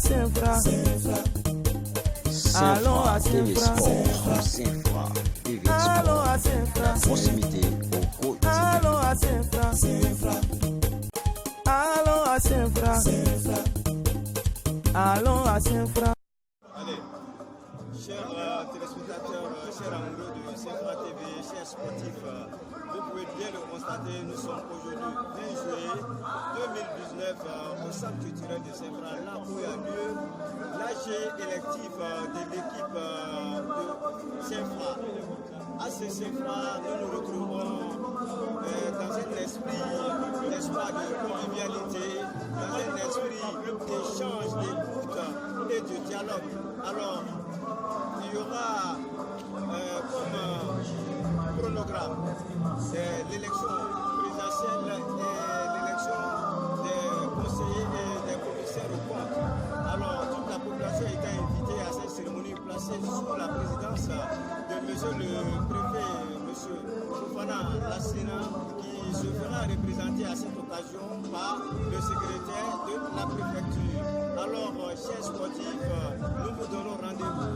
Saint-Fra. Allons à Saint-Fra. Saint-Fra. Allons à Saint-Fra. Proximité au quotidien. Allons à Saint-Fra. Allons à Saint-Fra. Allons à Saint-Fra. Allez, chers téléspectateurs, chers amoureux de Saint-Fra TV, chers sportifs, vous pouvez bien le constater, nous sommes aujourd'hui 20 juillet 2019 au centre culturel de Saint-Fra, là où il y a lieu l'AG électif de l'équipe de Saint-Fra. À ce Saint-Fra, nous nous retrouvons dans un esprit, n'est-ce pas, de convivialité, dans un esprit d'échange, d'écoute et de dialogue. Alors, il y aura comme chronogramme l'élection présidentielle et l'élection des conseillers et des commissaires au compte. Alors, toute la population est invitée à cette cérémonie placée sous la présidence de monsieur le préfet, monsieur Fofana Lassina, qui se fera représenter à cette occasion par le secrétaire de la préfecture. Alors, chers sportifs, nous vous donnons rendez-vous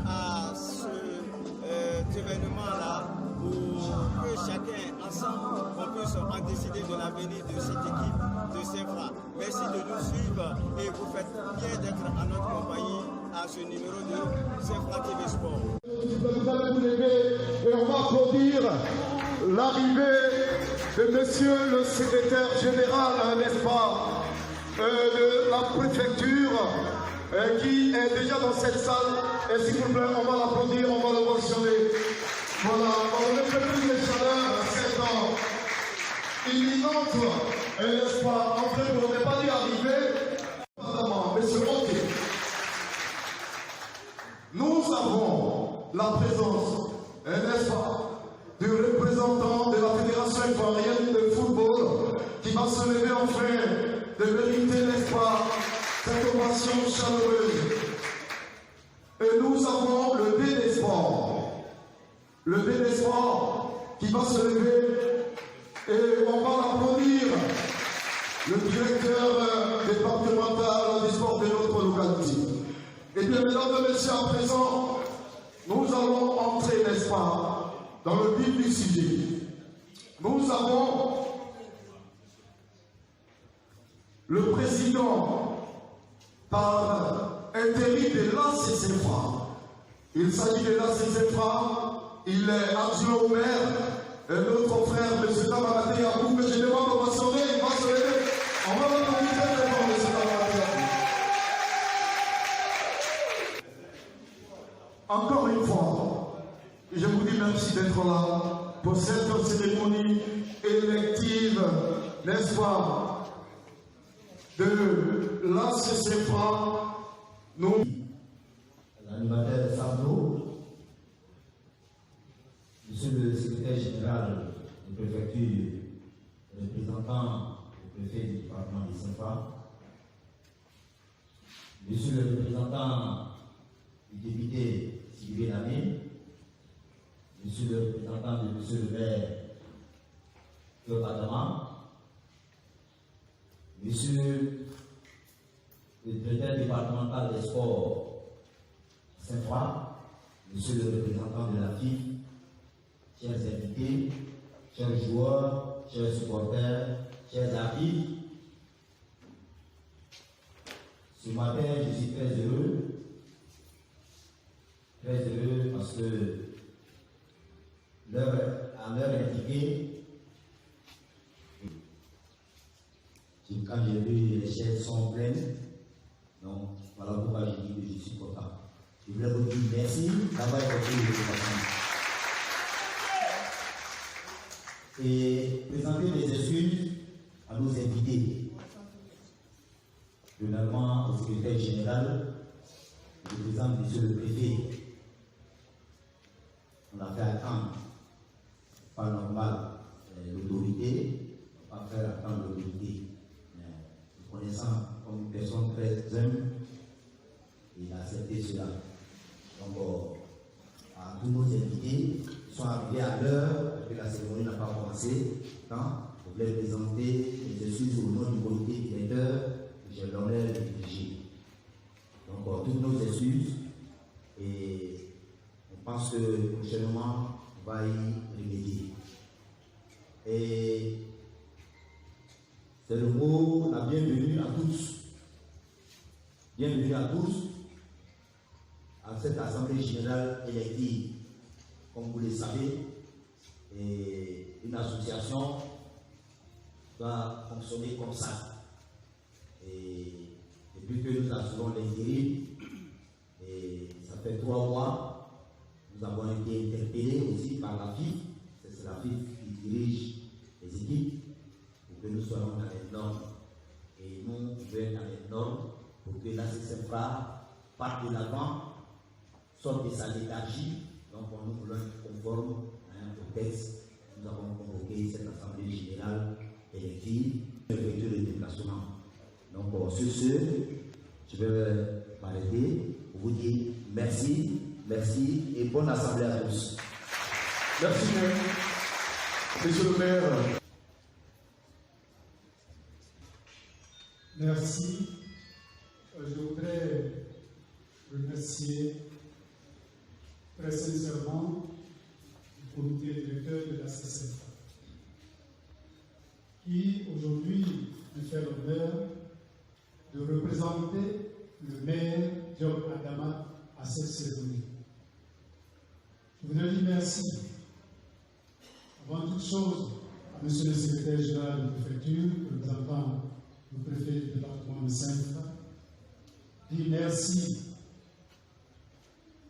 à cet événement-là pour que chacun ensemble on puisse en décider de l'avenir de cette équipe de Saint-Fra. Merci de nous suivre et vous faites bien d'être en notre compagnie à ce numéro de Saint-Fra TV Sport. Vous allez vous lever et on va applaudir l'arrivée de monsieur le secrétaire général, n'est-ce pas, de la préfecture qui est déjà dans cette salle. Et s'il vous plaît, on va l'applaudir, on va le mentionner. Voilà, on ne fait plus de chaleur à 7 ans. Imminente, n'est-ce pas, en fait, on n'est pas dit arriver. Monsieur Monté, nous avons la présence, n'est-ce pas, du représentant de la Fédération ivoirienne de football qui va se lever enfin de mériter, n'est-ce pas, cette ovation chaleureuse. Et nous avons le B des sports. Le B des sports qui va se lever et on va l'applaudir. Le directeur départemental du sport de notre localité. Et bien, mesdames et messieurs, à présent, nous allons entrer, n'est-ce pas, dans le vif du sujet. Nous avons le président par intérim de l'ACCFA. Il s'agit de l'ACCFA, il est adjoint au maire, et notre frère, M. Tamarate Yabou, que je demande de mentionner, il va se lever. On va le communiquer très fort, M. Tamarate Yabou. Encore une fois, je vous dis merci d'être là pour cette cérémonie élective, n'est-ce pas, de l'ACCFA. Nous, l'animateur Sando, monsieur le secrétaire général de préfecture, représentant le préfet du département de Saint-Fra, monsieur le représentant du député Sylvain Lamé, monsieur le représentant de monsieur le maire Claude Adama, monsieur le directeur départemental des sports Saint-Fra, monsieur le représentant de la FIF, chers invités, chers joueurs, chers supporters, chers amis. Ce matin, je suis très heureux parce que à l'heure indiquée, quand j'ai vu les chaises sont pleines, donc voilà pourquoi j'ai dit que je suis content. Je voulais vous dire merci d'avoir écouté le département. Et présenter mes excuses à nos invités, premièrement au secrétaire général, le président monsieur le préfet. On a fait attendre, pas normal, l'autorité, on va pas faire attendre l'autorité. Mais connaissant comme une personne très humble, il a accepté cela. Donc, à tous nos invités qui sont arrivés à l'heure, que la cérémonie n'a pas commencé, vous voulez présenter les excuses au nom du comité directeur, j'ai l'honneur de diriger. prochainement va y remédier. Et c'est le mot, la bienvenue à tous. Bienvenue à tous à cette Assemblée générale élective. Comme vous le savez, une association doit fonctionner comme ça. Et depuis que nous assurons l'intérim, et ça fait 3 mois, nous avons été interpellés aussi par la FIF. C'est la FIF qui dirige les équipes pour que nous soyons dans les normes. Et nous pouvons être dans les normes pour que la CCFRA parte de l'avant, sorte de sa léthargie. Donc nous voulons être conformes au texte. Nous avons convoqué cette Assemblée générale élective, effectuer le déplacement. Donc sur ce, je vais m'arrêter pour vous dire merci, merci et bonne assemblée à tous. Merci bien. Monsieur le maire. Merci. Je voudrais remercier très sincèrement le comité directeur de la CCFRA qui aujourd'hui me fait l'honneur de représenter le maire Diop Adama à cette cérémonie. Je voudrais dire merci avant toute chose à monsieur le secrétaire général de la préfecture, représentant le préfet du département de Saint-Fra. Dire merci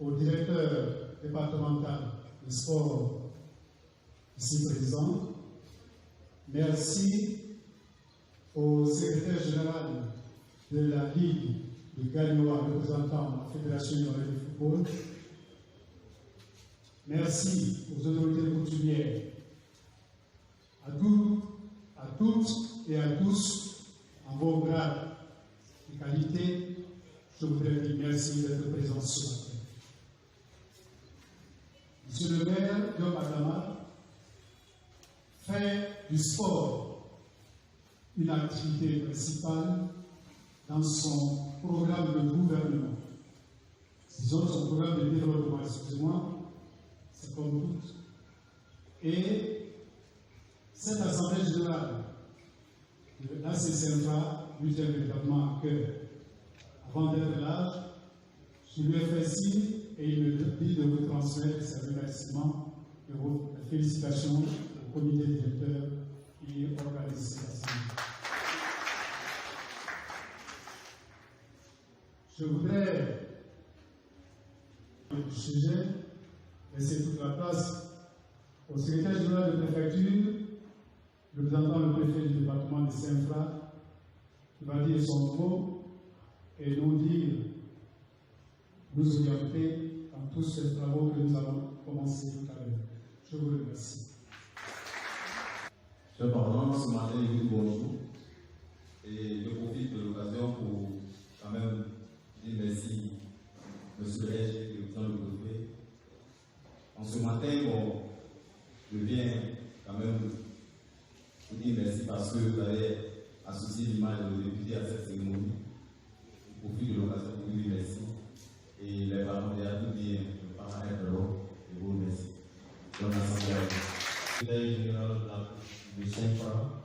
au directeur départemental du sport ici présent. Merci au secrétaire général de la Ligue de Gagnoa représentant la Fédération de football. Merci aux autorités coutumières, à toutes et à tous, en vos grades et qualités. Je voudrais dire merci d'être présents ce matin. Monsieur le maire Diop Adama fait du sport une activité principale dans son programme de gouvernement. Disons son programme de développement, excusez-moi, c'est comme tout. Et cette Assemblée générale de la CCFRA lui tient véritablement à cœur. Avant d'être là, je lui ai fait signe et il me dit de vous transmettre ses remerciements et vos félicitations au comité directeur qui organise cette assemblée. Je voudrais, du sujet, laisser toute la place au secrétaire général de préfecture, représentant le préfet du département de Saint-Fra, qui va dire son mot et nous dire, nous orienter dans tous ces travaux que nous avons commencé tout à l'heure. Je vous remercie. Monsieur le Président, ce matin, je vous dis bonjour et je profite de l'occasion pour quand même dire merci, monsieur le RG, le président du préfet. En ce matin, bon, je viens quand même vous dire merci parce que vous avez associé l'image de nos députés à cette cérémonie. Je profite de l'occasion pour vous dire merci. Et les parents déjà tout dit, le parent est de l'eau, je vous remercie. Bonne assemblée à vous. Secrétaire général de Saint-Fra,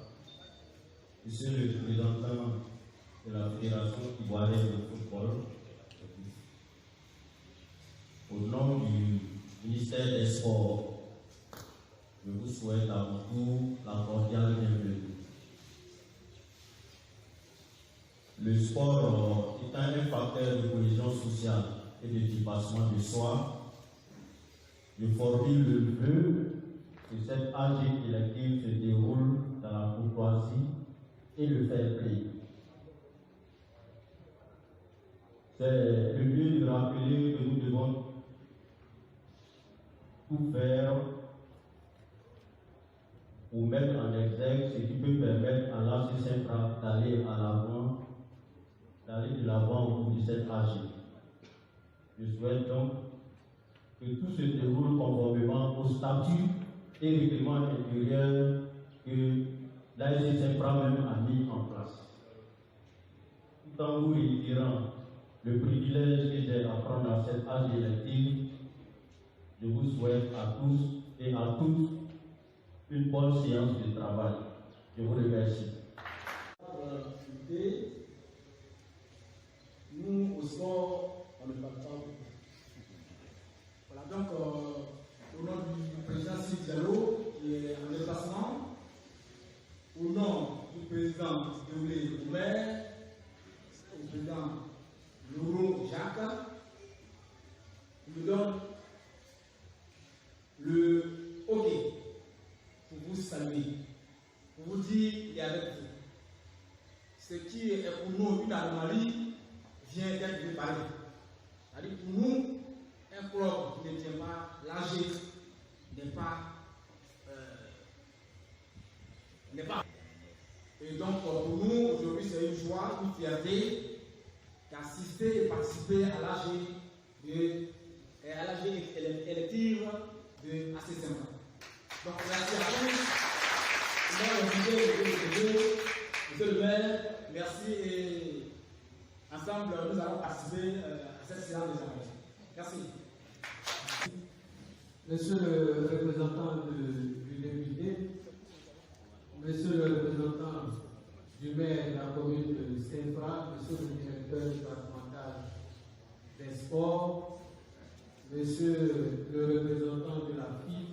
monsieur le représentant de la Fédération ivoirienne de football, au nom du ministère des Sports, je vous souhaite à vous la cordiale bienvenue. Le sport est un facteur de cohésion sociale et de dépassement de soi. Je formule le vœu que cette AG élective se déroule dans la courtoisie et le fair play. C'est le lieu de rappeler que nous devons tout faire pour mettre en exergue ce qui peut permettre à l'AC Saint-Fra d'aller de l'avant au cours de cette AG. Je souhaite donc que tout se déroule conformément au statut et règlement intérieur que l'AC Saint-Fra même a mis en place. Tout en vous réitérant le privilège que j'ai à prendre à cette AG élective, je vous souhaite à tous et à toutes une bonne séance de travail. Je vous remercie. Nous, au sport, on ne parle pas. Voilà, donc, au nom du président Sylvie Diallo, qui est en déplacement, au nom du président Déoulé Omer, au président Laurent Jacques, je vous donne le OK pour vous saluer, pour vous dire qu'il est avec vous. Ce qui est pour nous une anomalie vient d'être réparé. C'est-à-dire pour nous, un club qui ne tient pas l'âge n'est pas. Et donc pour nous, aujourd'hui, c'est une joie, une fierté d'assister et participer à l'âge élective de AC5. Donc merci à tous. Monsieur le maire, merci et ensemble nous allons participer à cette séance de travail. Merci. Monsieur le représentant du député, monsieur le représentant du maire de la commune de Saint-Fra, monsieur le directeur départemental des sports, monsieur le représentant de la FIF,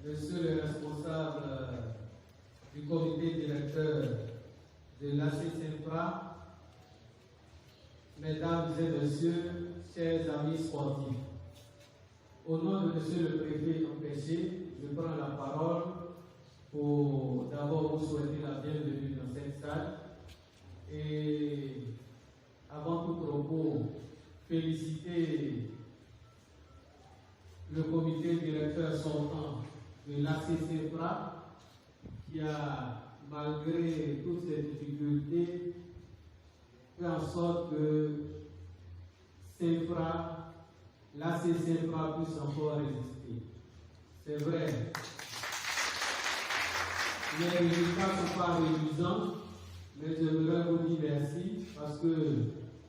monsieur le responsable du comité directeur de l'AC Saint-Fra, mesdames et messieurs, chers amis sportifs, au nom de monsieur le préfet empêché, je prends la parole pour d'abord vous souhaiter la bienvenue dans cette salle et avant tout propos, féliciter le comité directeur sortant de l'AC Saint-Fra qui a, malgré toutes ces difficultés, fait en sorte que Saint-Fra, l'AC Saint-Fra puisse encore résister. C'est vrai, les résultats ne sont pas réduisants, mais je voudrais vous dire merci parce que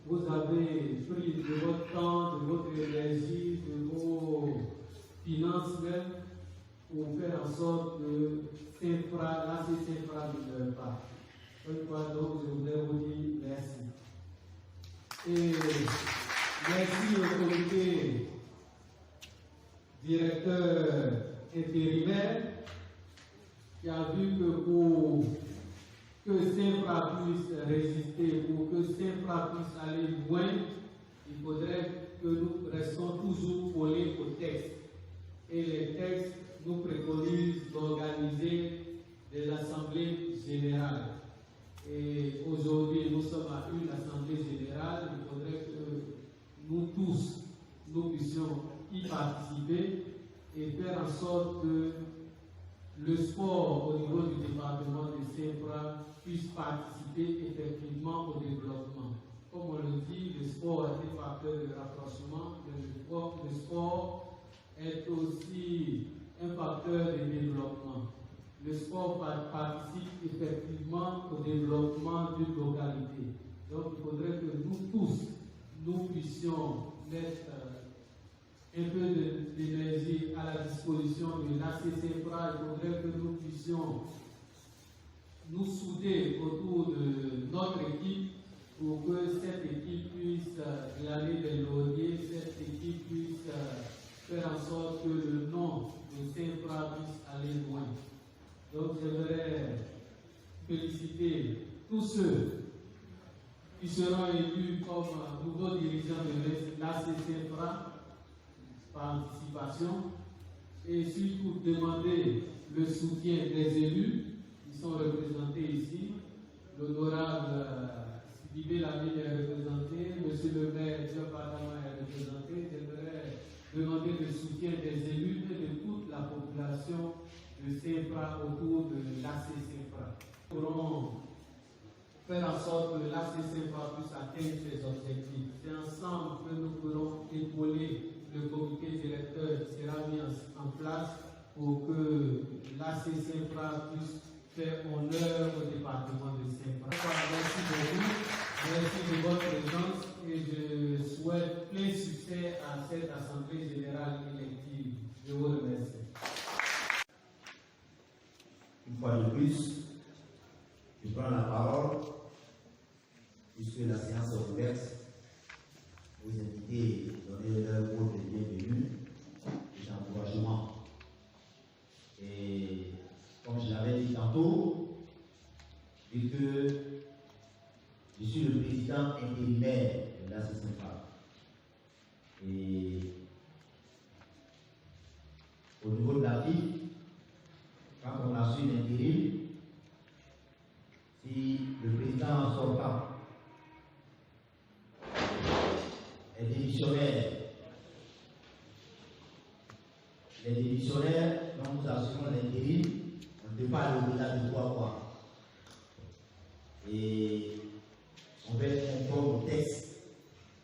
vous avez pris de votre temps, de votre énergie, de vos finances même, pour faire en sorte que Saint-Fra, l'AC Saint-Fra ne meure pas. Une fois donc, je voudrais vous dire merci. Et merci au comité directeur intérimaire qui a vu que pour que Saint-Fra puisse résister, pour que Saint-Fra puisse aller loin, il faudrait que nous restions toujours collés aux textes. Et les textes nous préconisent d'organiser des assemblées générales. Et aujourd'hui, nous sommes à une assemblée générale. Il faudrait que nous tous, nous puissions y participer et faire en sorte que le sport au niveau du département de Saint-Fra puisse participer effectivement au développement. Comme on le dit, le sport est un facteur de rapprochement, le sport est aussi un facteur de développement. Le sport participe effectivement au développement d'une localité. Donc il faudrait que nous tous, nous puissions mettre un peu d'énergie à la disposition de l'AC Saint-Fra. Il faudrait que nous puissions nous souder autour de notre équipe pour que cette équipe puisse glaner des lauriers, cette équipe puisse faire en sorte que le nom de Saint-Fra puisse aller loin. Donc j'aimerais féliciter tous ceux qui seront élus comme nouveaux dirigeants de l'AC Saint-Fra par anticipation et surtout demander le soutien des élus qui sont représentés ici. L'honorable Sidibé Lamine est représenté, monsieur le maire Diop Adama est représenté. J'aimerais demander le soutien des élus et de toute la population de Saint-Fra autour de l'AC Saint-Fra. Nous pourrons faire en sorte que l'AC Saint-Fra puisse atteindre ses objectifs. C'est ensemble que nous pourrons épauler le comité directeur qui sera mis en place pour que l'AC Saint-Fra puisse faire honneur au département de Saint-Fra. Merci beaucoup, merci de votre présence et je souhaite plein succès à cette Assemblée générale élective. Je vous remercie. Une fois de plus, je prends la parole, puisque la séance est ouverte. Vous invitez à donner leur mot de bienvenue et d'encouragement. Et comme je l'avais dit tantôt, vu que je suis le président intérimaire de la CCFA. Et au niveau de la vie, quand on a su l'intérim, si le président sortant est démissionnaire, les démissionnaires, quand nous assurons l'intérim, on ne peut pas aller au-delà de 3 mois. Et on va être conforme au texte,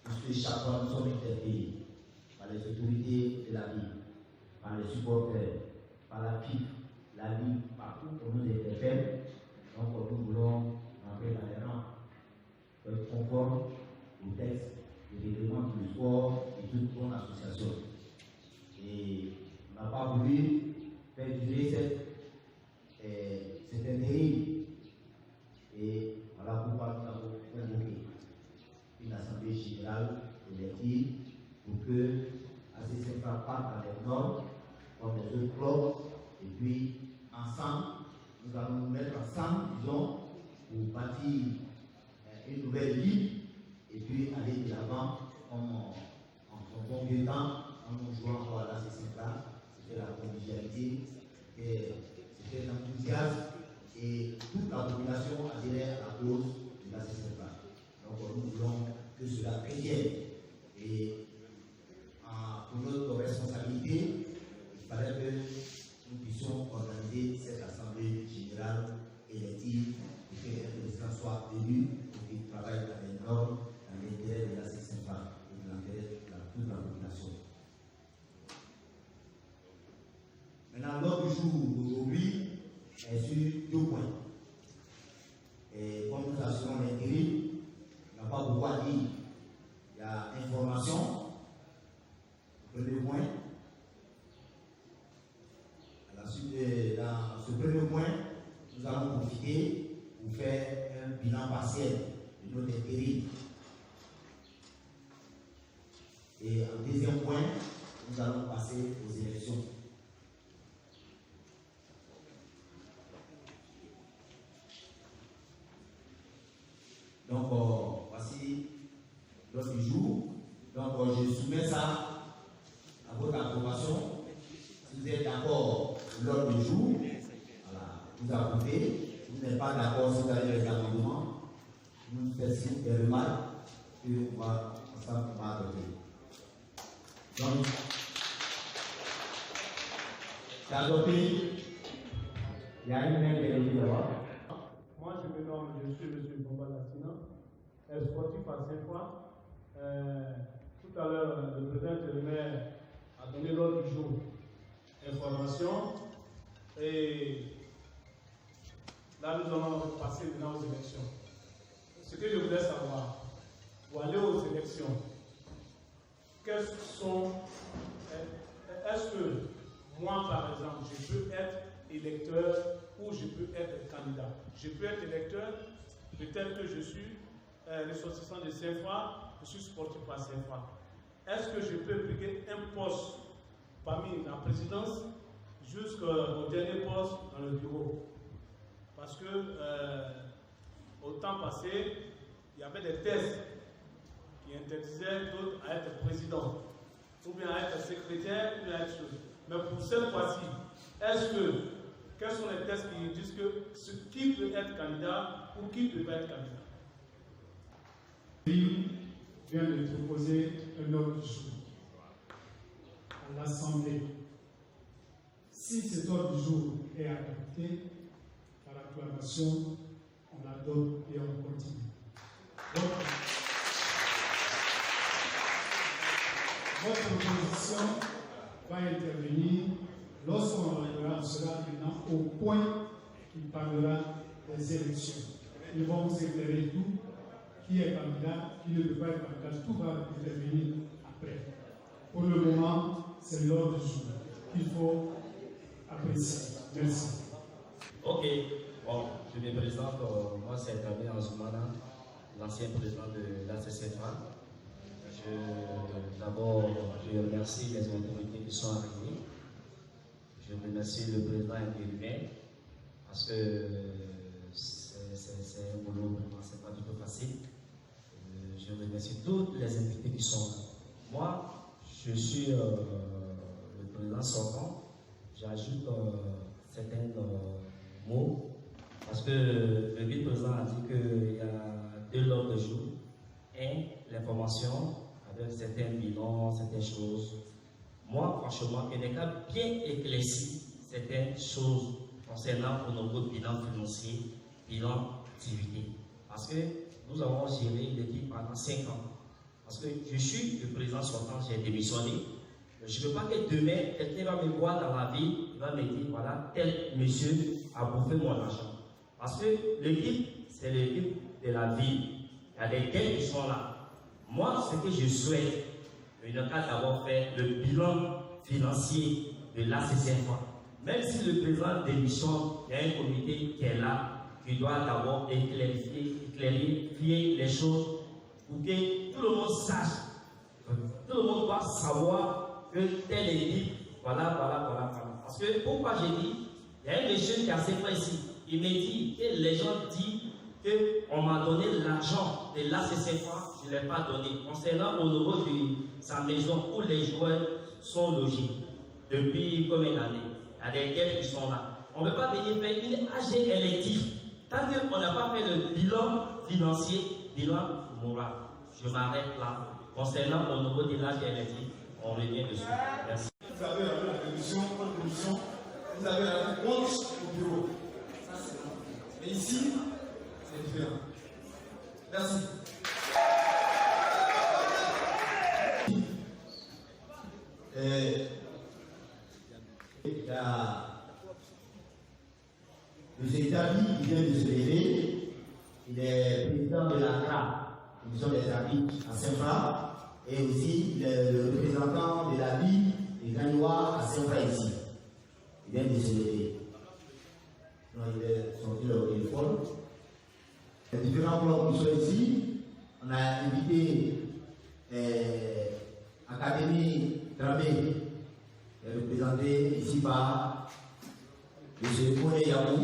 puisque chaque fois nous sommes interpellés par les autorités de la ville, par les supporters, par la PIF, la Ligue, partout on nous interpelle. Donc nous voulons rentrer dans les rangs, être conforme au texte, au règlement du sport et toute bonne association. Et on n'a pas voulu faire durer cet intérim. Et voilà pourquoi nous avons convoqué une assemblée générale élective pour que ACCFA parte dans les normes comme les autres clubs. Et puis ensemble, nous allons nous mettre ensemble, disons, pour bâtir une nouvelle ligue et puis aller de l'avant en bon vieux temps, en nous jouant encore à l'ACCFA. C'était la convivialité, c'était l'enthousiasme. Et toute la population adhérait à la cause de la CCFA. Donc nous voulons que cela prévienne. Et pour notre responsabilité, il fallait que nous puissions organiser cette assemblée générale élective et que le président soit élu pour qu'il travaille dans les normes, dans l'intérêt de la CCFA et de l'intérêt de toute la population. Maintenant, l'ordre du jour d'aujourd'hui est sur 2 points. Et comme nous assurons l'intérim, il n'y a pas beaucoup à dire. Il y a information, le premier point. À la suite dans ce premier point, nous allons profiter pour faire un bilan partiel de notre intérim. Et en deuxième point, nous allons passer aux élections. Donc, voici l'ordre du jour. Donc, je soumets ça à votre approbation. Si vous êtes d'accord sur l'ordre du jour, voilà, vous approuvez. Si vous n'êtes pas d'accord, si vous avez les amendements, vous faites signe des remarques et on va adopter. Donc, c'est adopté. Il y a une main qui est levée là-bas. Moi, je me nomme, je suis M. Bomba Lassina, sportif à Saint-Foy. Tout à l'heure, le président intérimaire a donné l'ordre du jour, information, et là, nous allons passer maintenant aux élections. Ce que je voulais savoir, pour aller aux élections, est-ce que moi, par exemple, je peux être électeur ou je peux être candidat. Je peux être électeur, peut-être que je suis ressortissant de Saint-Foy, je suis sportif à Saint-Foy. Est-ce que je peux briguer un poste parmi la présidence jusqu'au dernier poste dans le bureau? Parce que au temps passé, il y avait des tests qui interdisaient d'autres à être président, ou bien à être secrétaire, ou bien à être chose. Mais pour cette fois-ci, quels sont les tests qui disent que qui peut être candidat ou qui peut pas être candidat? Il vient de proposer un ordre du jour à l'Assemblée. Si cet ordre du jour est adopté, par acclamation, on l'adopte et on continue. Donc, votre proposition va intervenir lorsqu'on sera maintenant au point qui parlera des élections. Ils vont vous éclairer tout, qui est candidat, qui ne peut pas être candidat, tout va intervenir après. Pour le moment, c'est l'ordre du jour qu'il faut apprécier. Merci. Ok, bon, je me présente, moi c'est Damien Anzoumana, l'ancien président de l'ACCFA. D'abord, je remercie les autorités qui sont arrivées. Je remercie le président intérimaire parce que c'est un boulot vraiment, c'est pas du tout facile. Je remercie tous les invités qui sont là. Moi, je suis le président sortant. J'ajoute certains mots parce que le vice-président a dit qu'il y a 2 ordres de jour. L'information avec certains bilans, certaines choses. Moi, franchement, il n'est qu'à bien éclaircir certaines choses concernant notre bilan financier, bilan d'activité. Parce que nous avons géré l'équipe pendant 5 ans. Parce que je suis le président sortant, j'ai démissionné. Je ne veux pas que demain, quelqu'un va me voir dans la ville, il va me dire, voilà, tel monsieur a bouffé mon argent. Parce que l'équipe, c'est l'équipe de la ville. Il y a des dettes qui sont là. Moi, ce que je souhaite, il n'y a qu'à d'abord faire le bilan financier de l'ACCFA. Même si le président démissionne, il y a un comité qui est là, qui doit d'abord clarifier les choses pour que tout le monde sache, tout le monde doit savoir que telle équipe, voilà. Parce que pourquoi j'ai dit, il y a un monsieur qui a assez près ici, il me dit que les gens disent qu'on m'a donné l'argent de l'ACCFA, je ne l'ai pas donné. Concernant au niveau de sa maison où les joueurs sont logés depuis combien d'années, il y a des dettes qui sont là. On ne peut pas venir faire une AG élective tant qu'on n'a pas fait le bilan financier, bilan moral. Je m'arrête là. Concernant au niveau de l'AG élective, on revient dessus. Merci. Vous avez la commission, vous avez la compte au bureau. Ça, c'est bon. Mais ici, c'est différent. Merci. Il y a M. Itabi qui vient de se lever. Il est président de la CRA, commission des arbitres à Saint-Fra, et aussi le représentant de la ville des Gagnois à Saint-Fra ici. Il vient de se lever. Non, il est sorti le téléphone. Les différents blocs qui sont ici, on a invité Académie Tramé, représenté ici par M. Kone Yabou.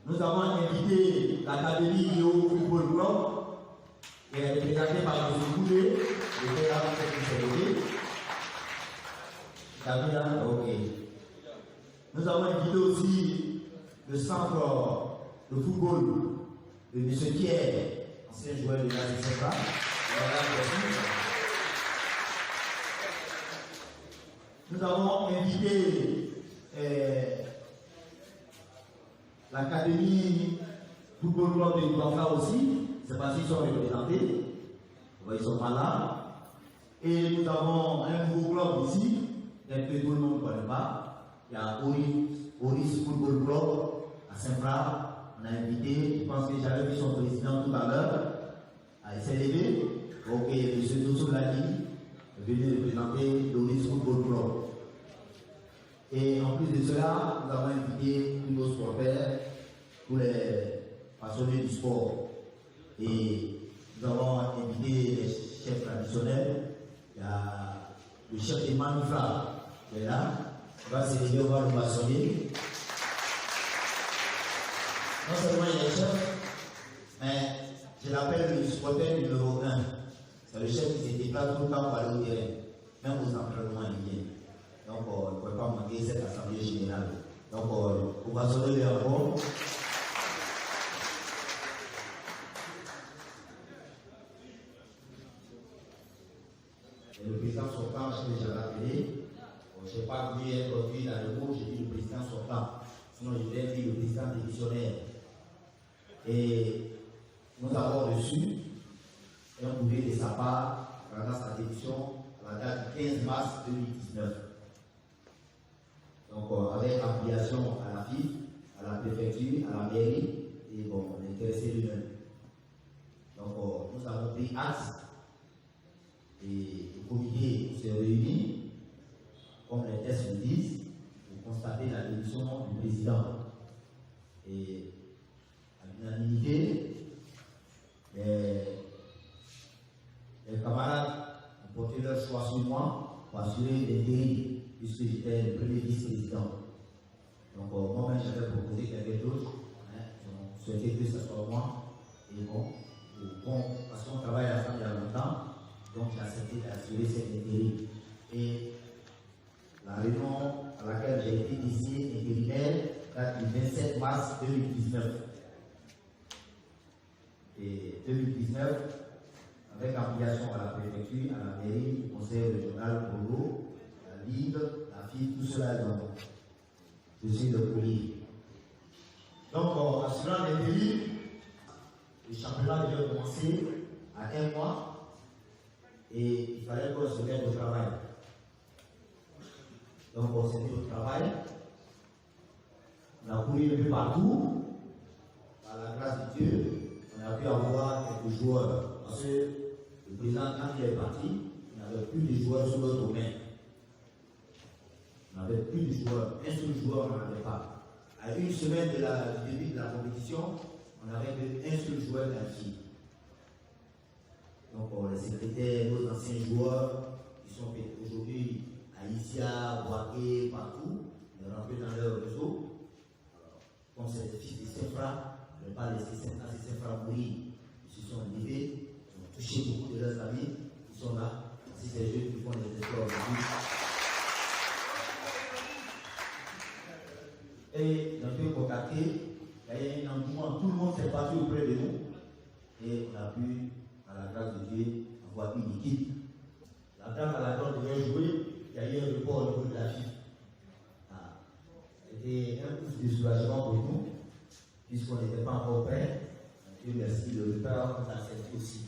Nous avons invité l'Académie Léo Football Club, qui est représentée par M. Koulé, le président de la ok. Nous avons invité aussi le centre de football de M. Pierre, ancien joueur de la CFA. Nous avons invité l'Académie Football Club de Guafa aussi. C'est parce qu'ils sont représentés. Ils ne sont pas là. Et nous avons un nouveau club ici, que tout le monde ne connaît pas. Il y a Oris Football Club à Saint-Fra. On a invité, je pense que j'avais vu son président tout à l'heure, à SLV. Ok, M. Dosso Ladi est venu représenter l'Oris Football Club. Et en plus de cela, nous avons invité tous nos sportifs, tous les passionnés du sport. Et nous avons invité les chefs traditionnels. Il y a le chef des Manufra qui est là. Il va se lever, on va le maçonner. Non seulement il est chef, mais je l'appelle le supporter numéro 1. C'est le chef qui se déplace tout le temps pour aller au terrain, même aux entraînements il vient. Donc, il ne pouvait pas manquer cette assemblée générale. Donc, on va sonner les rapports. Le président sortant, je l'ai appelé. Je n'ai pas voulu être vu dans le mot, j'ai dit le président sortant. Sinon, je vais dire le président démissionnaire. Et nous avons reçu un courrier de sa part pendant sa démission à la date du 15 mars 2019. Donc, avec application à la FIF, à la préfecture, à la mairie, et bon, on est intéressé lui-même. président. Et à l'unanimité, les camarades ont porté leur choix sur moi pour assurer l'intérim, puisque j'étais le premier vice-président. Donc moi-même j'avais proposé quelqu'un d'autre, ils ont souhaité que ce soit moi. Et bon, parce qu'on travaille ensemble il y a longtemps, donc j'ai accepté d'assurer cet intérim. Et la réunion à laquelle j'ai été désigné intérimaire date du 27 mars 2019. Et 2019, avec application à la préfecture, à la mairie, au conseil régional pour l'eau, la Ligue, la FIF, tout cela est dans je suis le colis. Donc, en assurant l'intérim, le championnat devait commencer à 1 mois et il fallait qu'on se mette au travail. Donc, on s'est mis au travail. On a couru un peu partout. Par la grâce de Dieu, on a pu avoir quelques joueurs. Parce que le président, quand il est parti, il n'avait plus de joueurs sur notre domaine. On n'avait plus de joueurs. Un seul joueur, on n'en avait pas. À une semaine du début de la compétition, on n'avait qu'un seul joueur qualifié. Donc, les secrétaires, nos anciens joueurs, qui sont aujourd'hui à Isia, Boaké, partout, on est rentrés dans leur réseau. Comme c'est les fils de Sefra, on ne va pas laisser Sefra mourir. Ils se sont levés, ils ont touché beaucoup de leurs amis, ils sont là. C'est ces jeunes qui font des efforts aujourd'hui. Et dans le contacté, il y a eu un engouement, tout le monde s'est battu auprès de nous. Et on a pu, à la grâce de Dieu, avoir une équipe. La dame à laquelle on devait jouer, il y a eu un report au niveau de la FIF. C'était un coup de soulagement pour nous, puisqu'on n'était pas encore prêts. Dieu merci, le repère nous a servi aussi.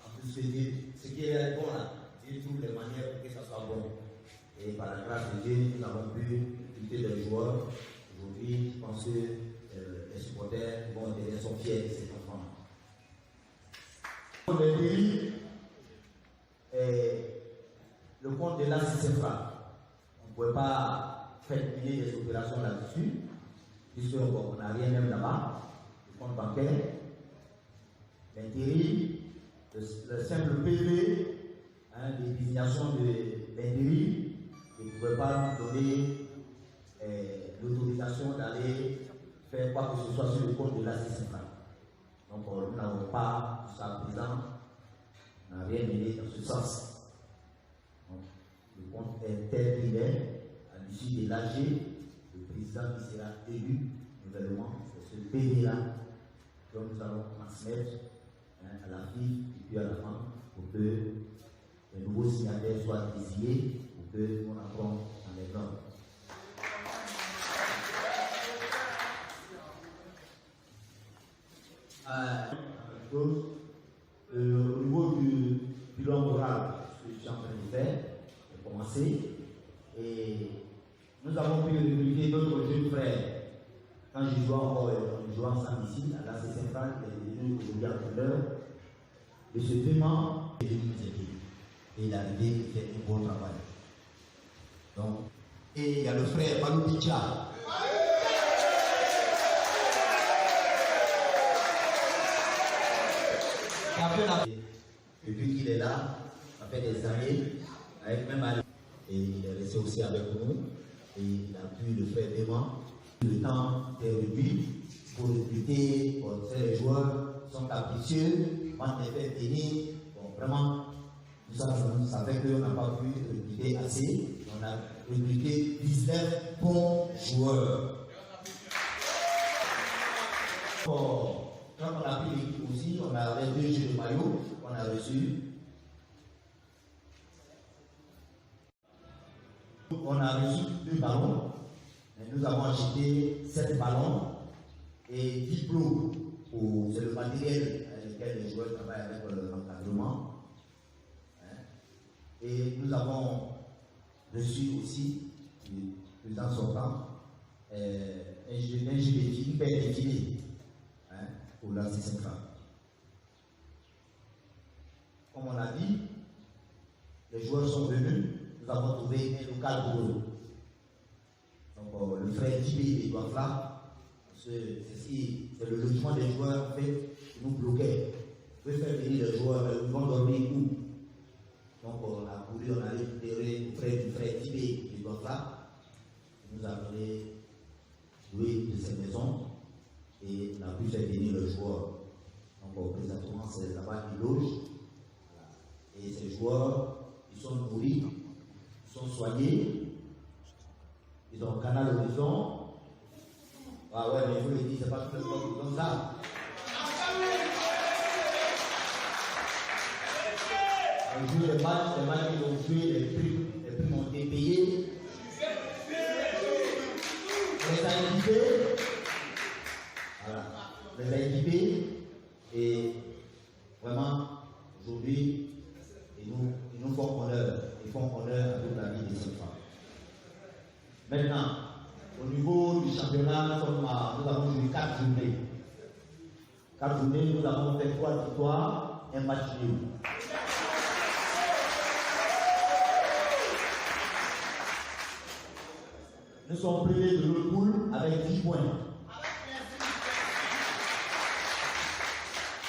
En plus, ce qui est bon là, Dieu trouve les manières pour que ça soit bon. Et par la grâce de Dieu, nous avons pu quitter les joueurs. Aujourd'hui, je pense que les supporters sont fiers de ces enfants. Le pays, le compte de l'ACCFA, on ne pouvait pas faire mener des opérations là-dessus, puisqu'on n'a rien même là-bas. Le compte bancaire, l'intérim, le simple PV, les désignations de l'intérim, ne pouvait pas nous donner l'autorisation d'aller faire quoi que ce soit sur le compte de l'ACCFA. Donc nous n'avons pas, jusqu'à présent, n'a rien mené dans ce sens. Donc, le compte est tel qu'il est, à l'issue de l'AG, le président qui sera élu nouvellement, c'est ce PV-là que nous allons transmettre à la fille et puis à la femme pour que les nouveaux signataires soient désignés, pour que nous entrons dans les normes. Au niveau du bilan moral, ce que je suis en train de faire, de commencer, et nous avons pu recruter d'autres jeunes frères. Quand je jouais encore, on jouait ensemble ici, à la CCFA, qui est devenu aujourd'hui entraîneur, et ce paiement est venu nous aider. Et il est arrivé, il fait un bon travail. Donc, et il y a le frère Malou Picha. Depuis qu'il est là, ça fait des années, avec même Alain, et il est resté aussi avec nous, et il a pu le faire vraiment. Le temps est réduit pour recruter, les joueurs sont capricieux, on les fait tenir, bon, vraiment, tout ça, ça fait qu'on n'a pas pu recruter assez, on a recruté 19 bons joueurs. Quand on a pris l'équipe aussi, on avait 2 jeux de maillot qu'on a reçus. On a reçu 2 ballons. Et nous avons acheté 7 ballons et 10 plots. C'est le matériel avec lequel les joueurs travaillent avec l'encadrement. Et nous avons reçu aussi, le président sortant, un jeu de filles, une paire de filets. Pour la CCFA. Comme on a dit, les joueurs sont venus, nous avons trouvé un local pour eux. Donc le frère Dibé et Douafla, c'est le logement des joueurs en fait, qui nous bloquait. On peut faire venir les joueurs, ils vont dormir où? Donc on a couru, on a récupéré auprès du frère Dibé et Douafla, qui nous a donné louer de ces maisons et on a pu faire venir le joueur. Donc présentement c'est là-bas qui loge. Et ces joueurs, ils sont nourris, ils sont soignés, ils ont un canal horizon. Ah ouais, mais je vous le dis, c'est pas tout le monde qui donne ça. Ils jouent les matchs qu'ils ont joué, les prix ont été payés. On les a équipés. Voilà. On les a équipés. Et vraiment, aujourd'hui, ils nous font honneur. Ils font honneur à toute la vie de ces femmes. Maintenant, au niveau du championnat, nous avons joué 4 journées. 4 journées, nous avons fait 3 victoires, un match nul. Nous sommes privés de notre poule avec 10 points.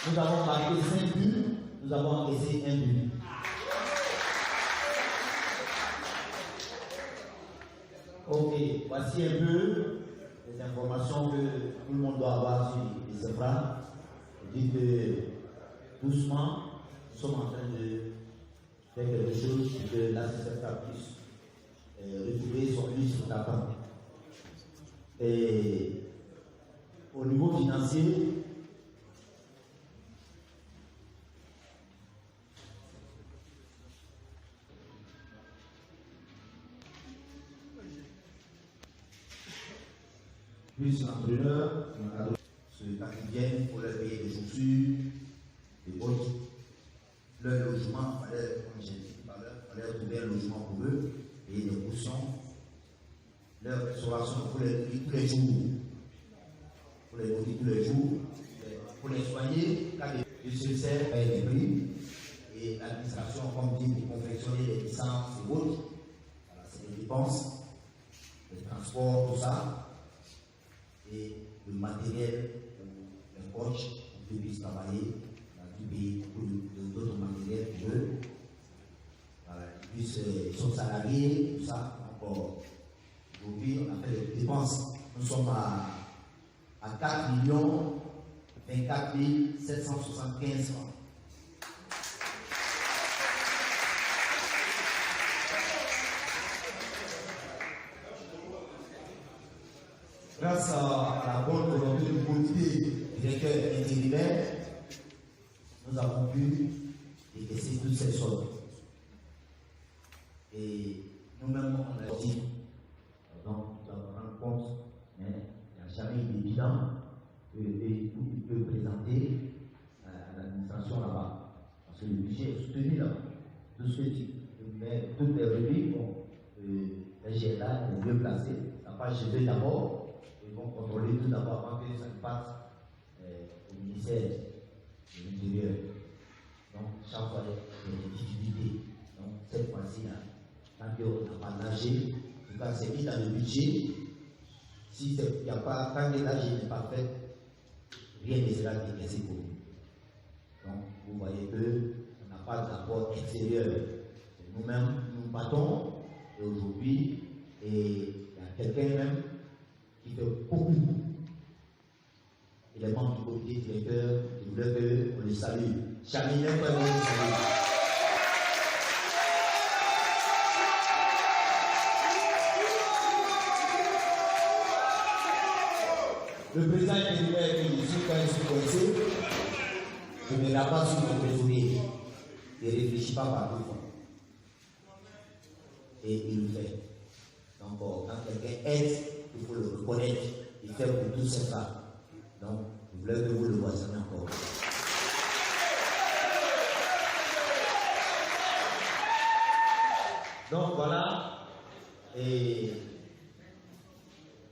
Nous avons marqué 5 buts, nous avons encaissé 1 but. Ok, voici un peu les informations que tout le monde doit avoir sur les Sefra. Je dis que doucement, nous sommes en train de faire quelque chose pour que la Sefra puisse retrouver son lustre d'attente. Et au niveau financier, plus l'entraîneur, ceux qui viennent pour leur payer des chaussures, des bottes, leur logement, comme j'ai dit tout à l'heure, il fallait trouver un logement pour eux, payer des cautions, leur restauration pour les nourrir tous les jours, pour les soigner, quand ils se servent avec des prix, et l'administration, comme dit, pour confectionner les licences et autres, voilà, c'est des dépenses, le transport, tout ça. Et le matériel pour les coachs, pour qu'ils puissent travailler dans du pays, pour d'autres matériels pour eux. Voilà, ils sont salariés, tout ça. Donc, aujourd'hui, on a fait des dépenses. Nous sommes à 4 24 775 francs. Grâce à la bonne volonté du comité directeur intérimaire, nous avons pu décaisser toutes ces sommes. Et nous-mêmes, on a dit, donc nous avons rendu compte, mais il n'y a jamais eu de bilan qu'il peut présenter à l'administration là-bas. Parce que le budget est soutenu là-bas. Tout ce que tu mets, toutes les rubriques, les GLA, les mieux placés, ça passe chez eux d'abord. Ils vont contrôler tout d'abord avant que ça passe au ministère de l'Intérieur. Donc, chaque fois, il y a des difficultés. Donc, cette fois-ci, tant qu'on n'a pas nagé, en tout cas, c'est mis dans le budget. Si il n'y a pas, tant que l'âge n'est pas fait, rien ne sera décaissé pour nous. Donc, vous voyez qu'on n'a pas d'apport extérieur. Nous-mêmes, nous battons, et aujourd'hui, il y a quelqu'un même qui fait beaucoup. Et les membres du comité directeur, je voulais qu'on les salue. Charlie, même pas les saluer. Le président intérimaire qui dit quand il se connaissait, je ne l'ai pas sur mon trésorier. Il ne réfléchit pas par deux fois. Et il le fait. Donc, quand quelqu'un aide, il faut le reconnaître. Il fait pour tous ces femmes. Donc, je voulais que vous le voyez encore. Donc, voilà. Et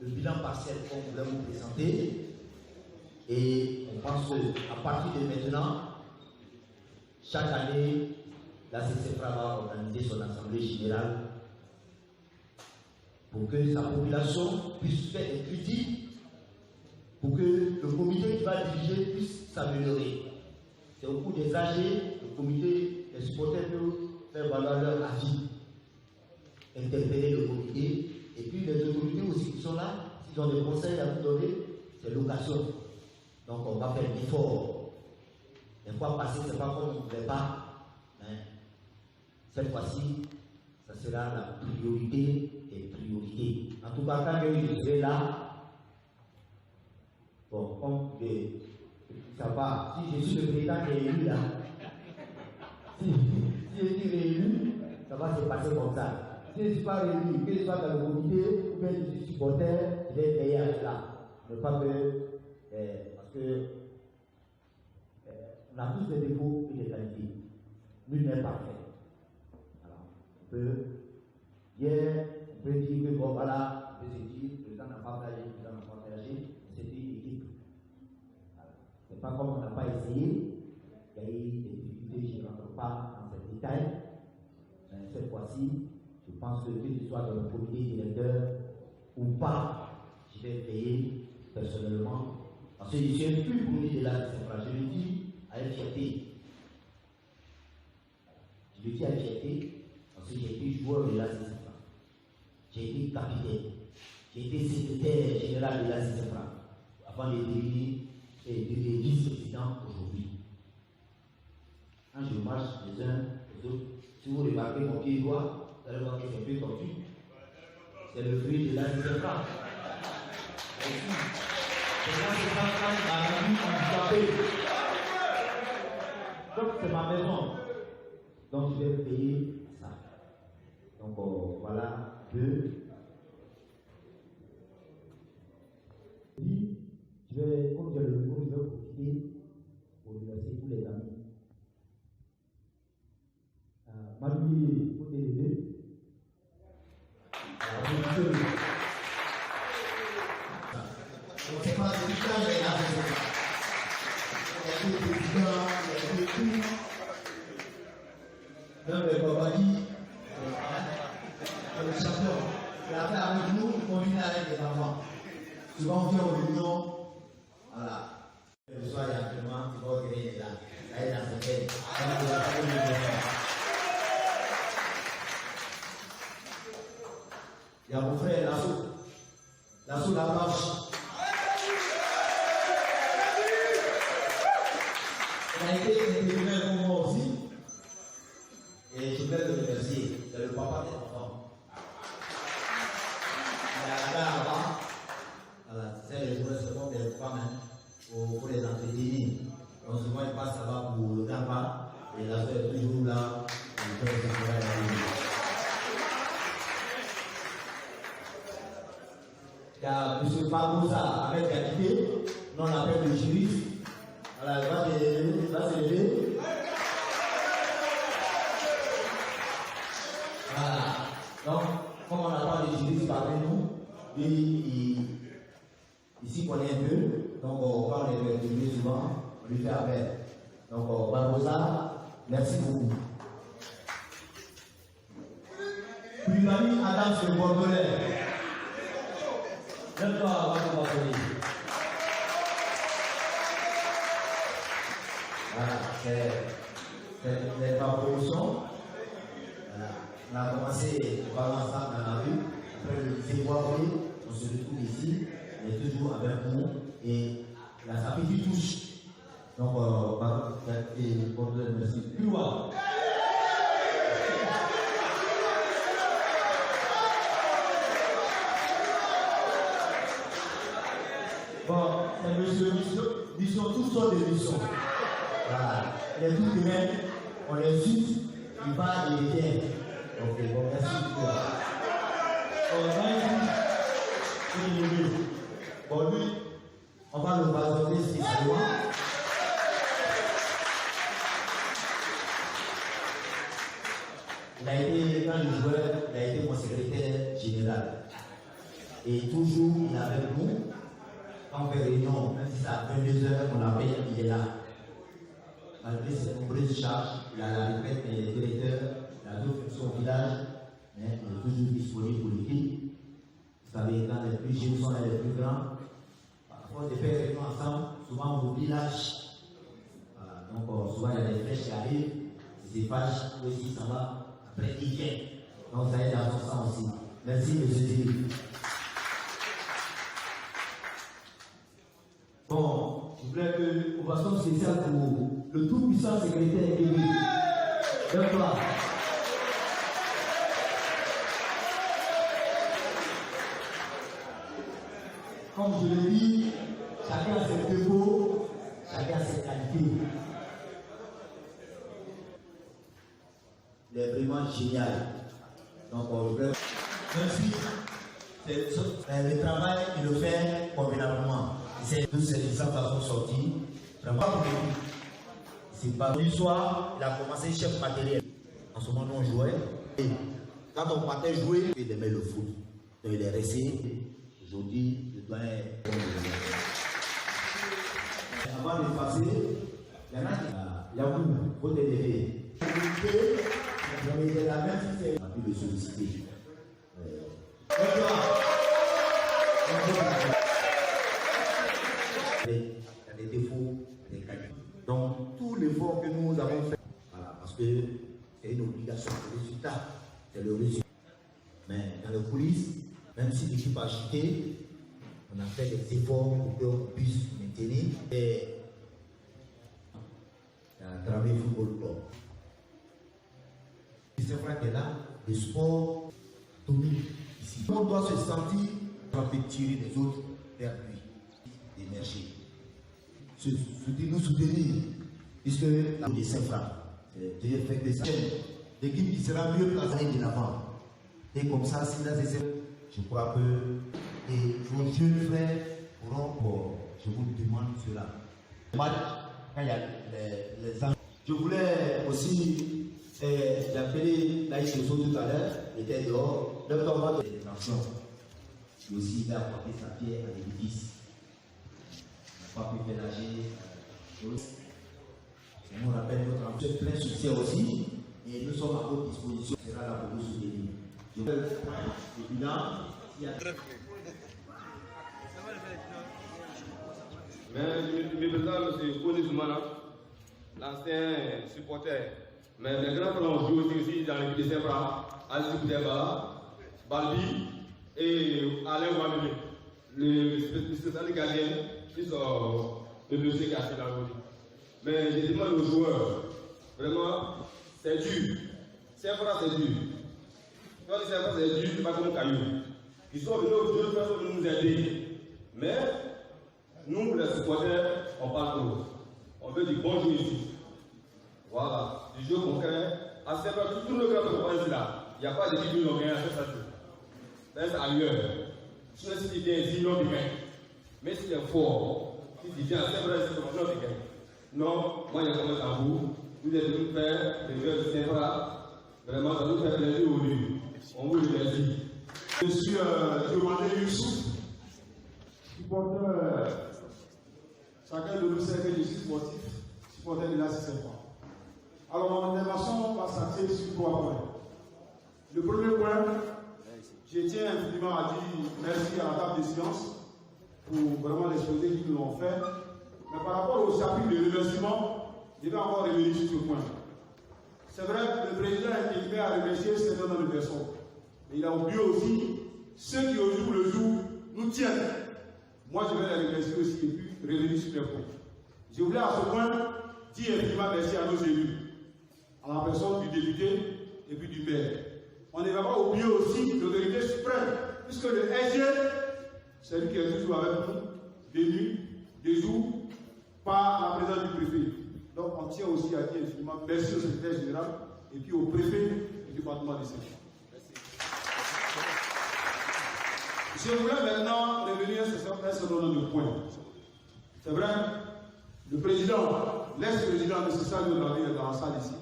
le bilan partiel qu'on voulait vous présenter. Et on pense qu'à partir de maintenant, chaque année, la CCFRA va organiser son assemblée générale pour que sa population puisse faire des critiques, pour que le comité qui va diriger puisse s'améliorer. C'est au cours des AG, le comité, les supporters peuvent faire valoir leur avis, interpeller le comité, et puis les autorités aussi qui sont là, s'ils ont des conseils à vous donner, c'est l'occasion. Donc on va faire l'effort. Les fois passées, ce n'est pas comme on ne voulait pas. Hein. Cette fois-ci, ça sera la priorité des priorités. En tout cas, quand je serai là, bon, comme ça va, si je suis le président qui est élu là, si je suis réélu, ça va se passer comme ça. Si je ne suis pas réélu, que je sois dans le comité, ou bien je suis supporter, je vais veiller à cela. Ne pas que, parce que on a tous des défauts et des qualités. Nul n'est parfait. Alors, on peut dire que bon voilà, on peut se dire, le président n'a pas réagi, le président n'a pas réagi, c'est une équipe. Voilà. C'est pas comme on n'a pas essayé, il y a eu des difficultés, je ne rentre pas dans ces détails. Mais cette fois-ci, je pense que ce soit dans le comité directeur ou pas, je vais veiller personnellement. Parce que je suis un peu connu de la Saint-Franc, je le dis avec fierté. Je le dis avec fierté parce que j'ai été joueur de la Saint-Franc. J'ai été capitaine. J'ai été secrétaire général de la Saint-Franc avant de devenir vice-président aujourd'hui. Quand je marche les uns les autres, si vous remarquez mon pied droit, vous allez voir que c'est un peu tordu. C'est le fruit de la Saint-Franc. Donc c'est ma maison. Donc je vais payer ça. Donc voilà, 2. Je vais, comme j'ai le micro, je vais profiter pour remercier tous les amis. Malgré côté les deux. C'est pas le président, il est là. Il y a le président, il y a le tout. Même le Babali, le champion, il a fait avec nous, il combine avec les enfants. Souvent, on vient aux réunions, voilà. Le soir, il y a actuellement, il faut qu'il est là. Là, il est dans ce fait. Il y a mon frère Lasso Lamarche. Il a été intérimaire pour moi aussi. Et je voulais le remercier. C'est le papa des enfants. Il a là avant. Voilà, c'est les journées seulement des femmes pour les entretenir. Donc souvent il passe là-bas pour le gamba. Et la soeur est toujours là. Il fait ce travail là. Il y a M. Barbosa avec qualité. Nous on appelle le juriste. Voilà, il va se lever. Voilà. Donc, comme on n'a pas de juriste parmi nous, lui, il s'y connaît un peu. Donc, quand on est venu souvent, on lui fait appel. Donc, Barbosa, merci beaucoup. Puis, l'ami Adam, c'est le Bordelais. Lève-toi avant de m'appeler. Voilà, c'est ma promotion. Voilà. On a commencé à parler ensemble dans la rue. Après le février, on se retrouve ici. Il est toujours avec nous. Et la sa petite touche. Donc, merci. Plus loin. Bon, c'est monsieur mission, toutes sortes de missions. Voilà. Les tout humains, on les suit, il va et il vient. Ok, bon, merci beaucoup. On va ici, bon, lui, on va le basonner spécialement. Il a été, quand il jouait, il a été mon secrétaire général. Et toujours, il est avec nous. Quand on fait réunion, même si c'est à 22h, on l'appelle, il est là. Malgré ses nombreuses charges, il a la retraite, il est directeur, il a d'autres fonctions au village, mais il est toujours disponible pour l'équipe. Vous savez, quand les plus jeunes sont les plus grands, parfois de faire réunion ensemble, souvent on oublie l'âge. Voilà, donc souvent il y a des flèches qui arrivent, ces fâches aussi, ça va, après il vient. Donc ça aide dans son sens aussi. Merci, monsieur Thierry. Bon, je voulais que ovation spéciale pour le tout-puissant secrétaire Émile. Lève-toi. Comme je l'ai dit, chacun a ses défauts, chacun a ses qualités. Il est vraiment génial. Donc, merci. Le travail, il le fait convenablement. C'est de cette façon sortie. Vraiment, c'est pas du soir, il a commencé chef matériel. En ce moment, on jouait. Et quand on partait jouer, il aimait le foot. Donc, il est resté. Aujourd'hui, je dois être. Avant de passer, il y en a qui il faut t'élever. La même si on a pu le solliciter. Il y a des défauts, des qualités. Donc, tout l'effort que nous avons fait, voilà, parce que c'est une obligation, le résultat, c'est le résultat. Mais dans les coulisses, même si l'équipe a chuté, on a fait des efforts pour qu'on puisse maintenir et travailler le football club. C'est vrai que là, le sport domine ici. On doit se sentir tirer les autres vers lui, d'émerger. Nous soutenir, puisque la de Saint-Franc, Dieu fait que ça, l'équipe qui sera mieux placée de l'avant. Et comme ça, si là, je crois que vos jeunes frères pourront, je vous demande cela. Quand il y a les enfants. Je voulais aussi l'appeler Naïs Soso tout à l'heure, il était dehors, le temps de l'intention. Et aussi, il a apporté sa pierre à l'édifice. On n'a pas pu ménager. On rappelle notre ancien plein succès aussi, et nous sommes à votre disposition. Ce sera là pour vous soutenir. Je veux le bilan. Mais le président, M. Koni Zoumana, l'ancien supporter, mais les grands frères ont joué aussi dans l'équipe de Saint-Franc, Aziz Boudeba, Balbi et Alain Ouamene, le spécialiste gardien, qui sont le monsieur qui a fait la route. Mais je demande aux joueurs, vraiment, c'est dur. Saint-Franc, c'est dur. Quand les Saint-Franc, c'est dur, c'est pas comme Caillou. Ils sont venus aux deux personnes pour nous aider. Mais, nous, les supporters, on parle trop. On veut du bon jeu ici. Voilà, du jeu concret. À Saint-Franc, tout le grand peut là. Il n'y a pas d'équipe qui n'ont gagné à cette station. C'est ailleurs. Si tu viens ici, non, tu gagnes. Mais si tu es fort, si tu viens à Saint-Franc, non, tu gagnes. Non, moi, je commence à vous. Vous êtes venus faire des jeux de Saint-Franc. Vraiment, ça nous fait plaisir au début. On vous remercie. Je suis Diomandé Youssouf, supporter. Chacun de nous sait que je suis sportif, supporter de la Saint-Franc. Alors, mon intervention va s'axer sur 3 points. Le premier point, je tiens infiniment à dire merci à la table de science pour vraiment l'exposé qu'ils nous ont fait. Mais par rapport au chapitre de remerciement, je vais encore revenir sur ce point. C'est vrai que le président est équipé à remercier certains nombre de personnes. Mais il a oublié aussi ceux qui au jour le jour nous tiennent. Moi, je vais les remercier aussi et puis revenir sur les points. Je voulais à ce point dire infiniment merci à nos élus, à la personne du député et puis du maire. On ne va pas oublier aussi l'autorité suprême, puisque le SG, c'est lui qui est toujours avec nous, des nuits, des jours, par la présence du préfet. Donc on tient aussi à dire infiniment merci au secrétaire général et puis au préfet du département de Saint-Franc. Je voulais maintenant revenir sur un certain nombre de points. C'est vrai, le président, l'ex-président de ce salle de la ville est dans la salle ici.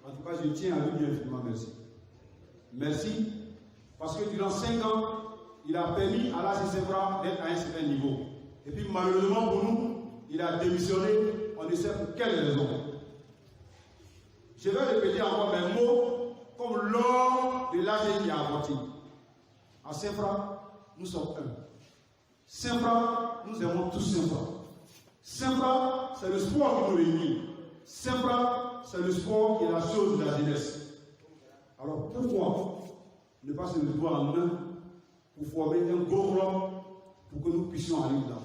En tout cas, je tiens à lui dire infiniment merci. Merci, parce que durant 5 ans, il a permis à l'AS Saint-Franc d'être à un certain niveau. Et puis malheureusement pour nous, il a démissionné, on ne sait pour quelle raison. Je vais répéter encore mes mots, comme lors de l'AG qui a avorté. À Saint-Franc, nous sommes un. Saint-Fra, nous aimons tous Saint-Fra. Saint-Fra, c'est le sport qui nous réunit. Saint-Fra, c'est le sport qui est la chose de la jeunesse. Alors pourquoi ne pas se mettre en main pour former un gros club pour que nous puissions aller de l'avant?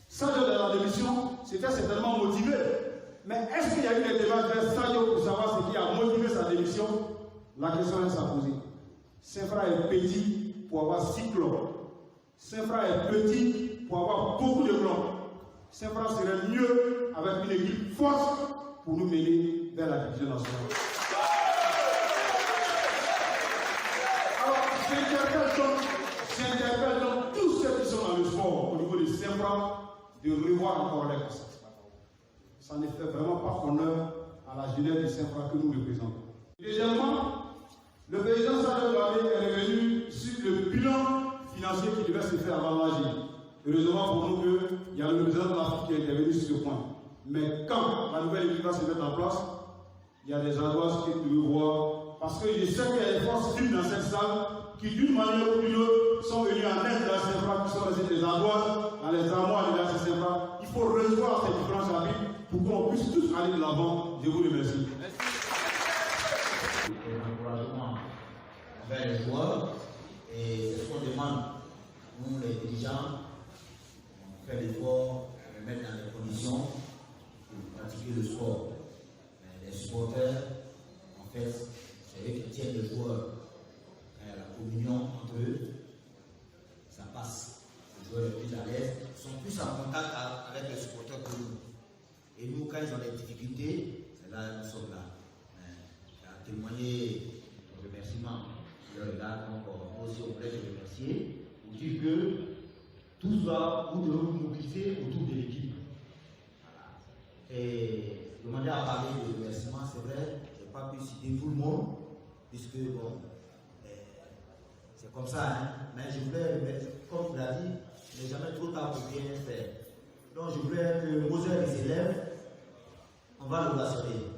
Sadio de la démission, c'était certainement motivé. Mais est-ce qu'il y a eu des débats vers Sadio pour savoir ce qui a motivé sa démission? La question reste à poser. Saint-Fra est petit pour avoir 6 clubs. Saint-Fra est petit pour avoir beaucoup de clubs. Saint-Fra serait mieux avec une équipe forte pour nous mener vers la division nationale. Alors, j'interpelle donc tous ceux qui sont dans le sport au niveau de Saint-Fra de revoir encore les concepts. Ça ne fait vraiment pas honneur à la jeunesse de Saint-Fra que nous représentons. Deuxièmement, le président Sadio Doamé est revenu sur le bilan financier qui devait se faire avant l'AG. Heureusement pour nous qu'il y a le président de l'Afrique qui est intervenu sur ce point. Mais quand la nouvelle équipe va se mettre en place, il y a des endroits que tu veux voir. Parce que je sais qu'il y a des forces libres dans cette salle qui, d'une manière ou d'une autre, sont venues en aide de la Saint-Fra, qui sont restés des endroits dans les armoires de la Saint-Fra. Il faut revoir ces différents chapitres pour qu'on puisse tous aller de l'avant. Je vous remercie. Un encouragement envers les joueurs et ce qu'on demande, nous les dirigeants, on fait l'effort de mettre dans les conditions de pratiquer le sport. Mais les supporters, en fait, c'est eux qui tiennent les joueurs. La communion entre eux, ça passe. Les joueurs les plus à l'aise sont plus en contact avec les supporters que nous. Et nous, quand ils ont des difficultés, c'est là nous sommes là. Témoigner nos remerciements de regard, donc aussi on voulait te remercier pour dire que tout ça, nous devons nous mobiliser autour de l'équipe. Voilà. Et demander à parler de remerciements, c'est vrai, je n'ai pas pu citer tout le monde, puisque bon, c'est comme ça, hein. Mais je voulais, comme tu l'as dit, il n'est jamais trop tard pour bien faire. Donc je voulais que Moser et ses élèves, on va le rassurer.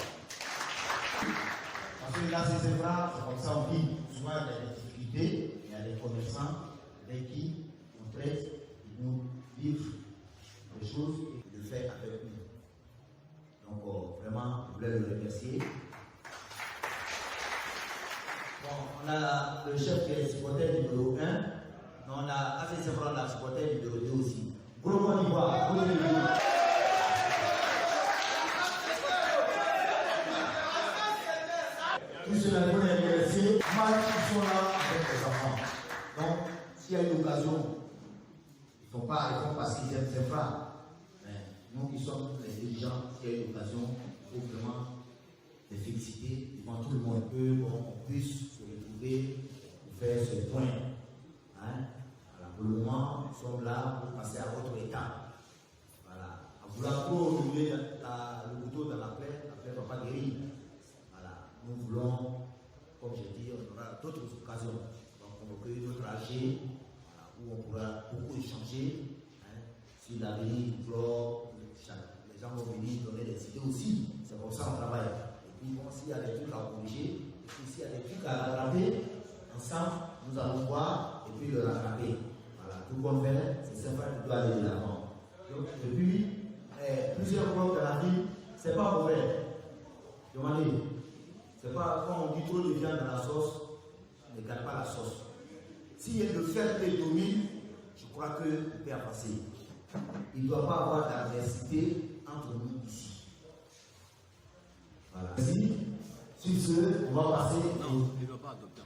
Parce que là, c'est Saint-Fra, c'est comme ça, on vit. Souvent, il y a des difficultés, il y a des commerçants avec qui on traite, ils nous livrent des choses et le fait avec nous. Donc, vraiment, je voulais le remercier. Bon, on a le chef qui est le supporter numéro 1, mais on a, assez Saint-Fra, on a le supporter numéro 2 aussi. Gros Côte d'Ivoire, gros Côte d'Ivoire. Tous ceux-là, nous les remercier, mal qui sont là avec les enfants. Donc, s'il y a une occasion, ils ne font pas parce qu'ils aiment Saint-Fra. Mais nous qui sommes les dirigeants, s'il y a une occasion, il faut vraiment les féliciter devant tout le monde, qu'on puisse se retrouver pour faire ce point. Hein? Alors, pour le moment, nous sommes là pour passer à votre état. Voilà. En voulant trop renouveler le couteau dans la plaie ne va pas guérir. Nous voulons, comme j'ai dit, on aura d'autres occasions. Donc, on recueille notre AG, où on pourra beaucoup échanger. Hein, sur l'avenir, les gens vont venir donner des idées aussi. C'est comme ça qu'on travaille. Et puis, bon, s'il y a des trucs à corriger, et puis s'il y a des trucs à rattraper, ensemble, nous allons voir et puis le rattraper. Voilà, tout qu'on fait, c'est Saint-Fra qui doit aller de l'avant. Et puis, plusieurs blocs dans la vie, c'est pas mauvais. Demandez. C'est pas quand on dit trop de viande dans la sauce, on ne garde pas la sauce. Si le fait domine, je crois qu'on peut avancer. Il ne doit pas avoir d'adversité entre nous ici. Voilà. Merci. Sur ce, on va passer. Non, il ne va pas adopter.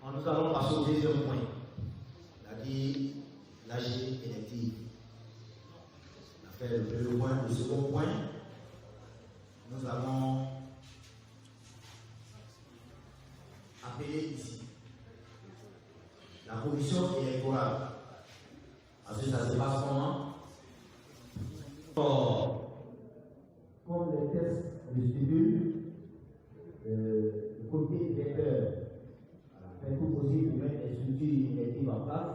Nous allons passer au deuxième point. C'est-à-dire l'AG élective. On a fait le point, le second point. Nous allons appeler ici la commission électorale. Parce que ça se passe comment? Comme les tests le stipulent, le comité électeur fait tout possible pour mettre les structures électives en place.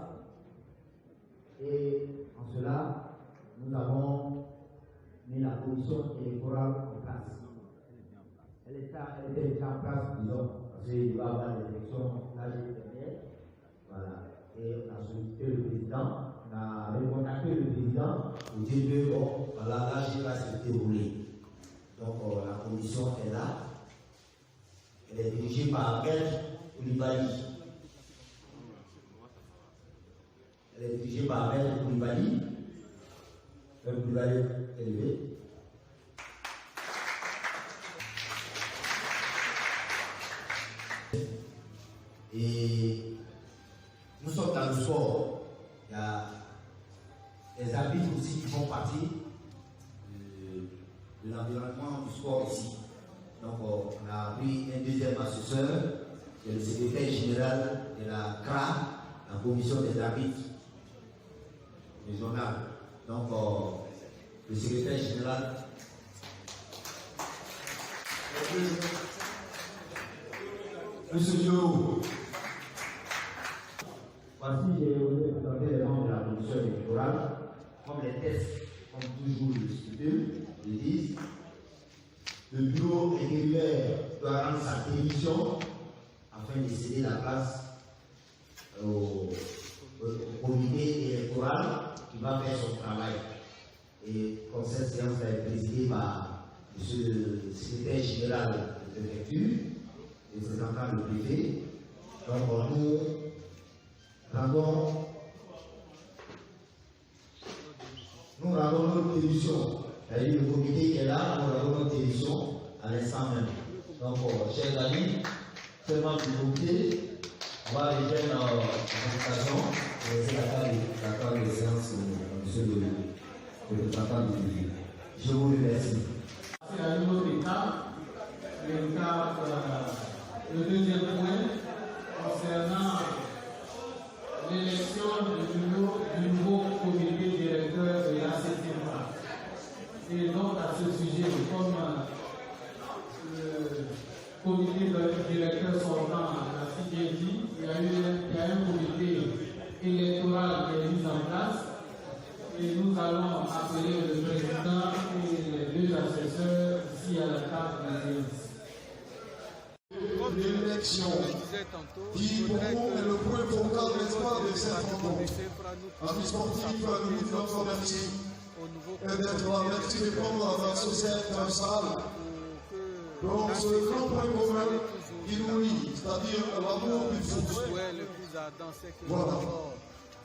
Et en cela, nous avons mis la commission électorale en place. Elle était déjà en place, disons, parce qu'il va y avoir des élections l'année dernière. Voilà. Et on a sollicité le président, on a recontacté le président pour dire que bon, voilà, l'AG va se dérouler. Donc la commission est là. Elle est dirigée par Maître Koulibaly. Elle est dirigée par Maître Koulibaly. Maître Koulibaly élevé. Et nous sommes dans le sport. Il y a des arbitres aussi qui font partie de l'environnement du sport ici. Donc on a pris un deuxième assesseur, qui est le secrétaire général de la CRA, la commission des arbitres régionale. Donc le secrétaire général. Monsieur Dioro. Voici, j'ai présenté les membres de la commission électorale. Comme les tests, comme toujours le stipule, le disent, le bureau intérimaire doit rendre sa démission afin de céder la place au comité électoral qui va faire son travail. Et comme cette séance est présidée par M. le secrétaire général de la préfecture, représentant le préfet, donc nous rendons notre démission. C'est-à-dire le comité qui est là, nous rendons notre démission à l'instant même. Donc, chers amis, seulement du comité, on va rejoindre la présentation et c'est la table de séance, monsieur le représentant du préfet. Je vous remercie. C'est à une autre étape, le deuxième point concernant l'élection du nouveau comité directeur de la CCFA. Et donc à ce sujet, comme le comité directeur sortant l'a si bien dit, il y a un comité électoral qui est mis en place et nous allons appeler le président et les deux assesseurs ici à la table de séance. L'élection qui pour nous est le point focal, n'est-ce pas, de cette rencontre. Amis sportifs, nous vous disons merci d'être là, merci de prendre la société en salle. Donc ce grand point commun qui nous lie, c'est-à-dire l'amour du foot. Voilà.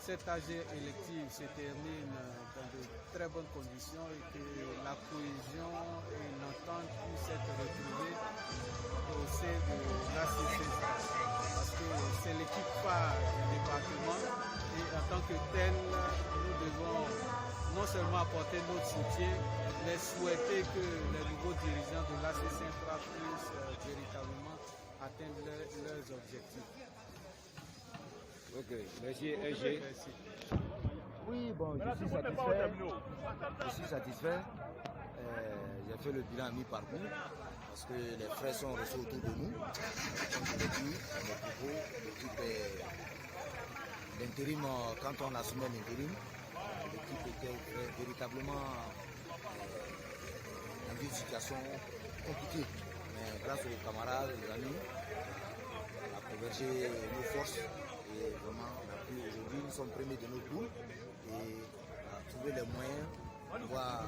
Cette AG élective se termine dans de très bonnes conditions et que la cohésion et l'entente puissent être retrouvées au sein de la CCFA. Parce que c'est l'équipe phare du département et en tant que telle, nous devons non seulement apporter notre soutien, mais souhaiter que les nouveaux dirigeants de la CCFA puissent véritablement atteindre leurs objectifs. Ok, merci EG. Oui, bon, je suis satisfait. Je suis satisfait. J'ai fait le bilan à mi-parcours parce que les frais sont reçus autour de nous. Comme je l'ai dit, dans mes propos, l'équipe est l'intérim, quand on assumait l'intérim, l'équipe était véritablement dans une situation compliquée. Mais grâce aux camarades, aux amis, on a convergé nos forces. Et vraiment, aujourd'hui, nous sommes premiers de notre groupe et on a trouvé les moyens de pouvoir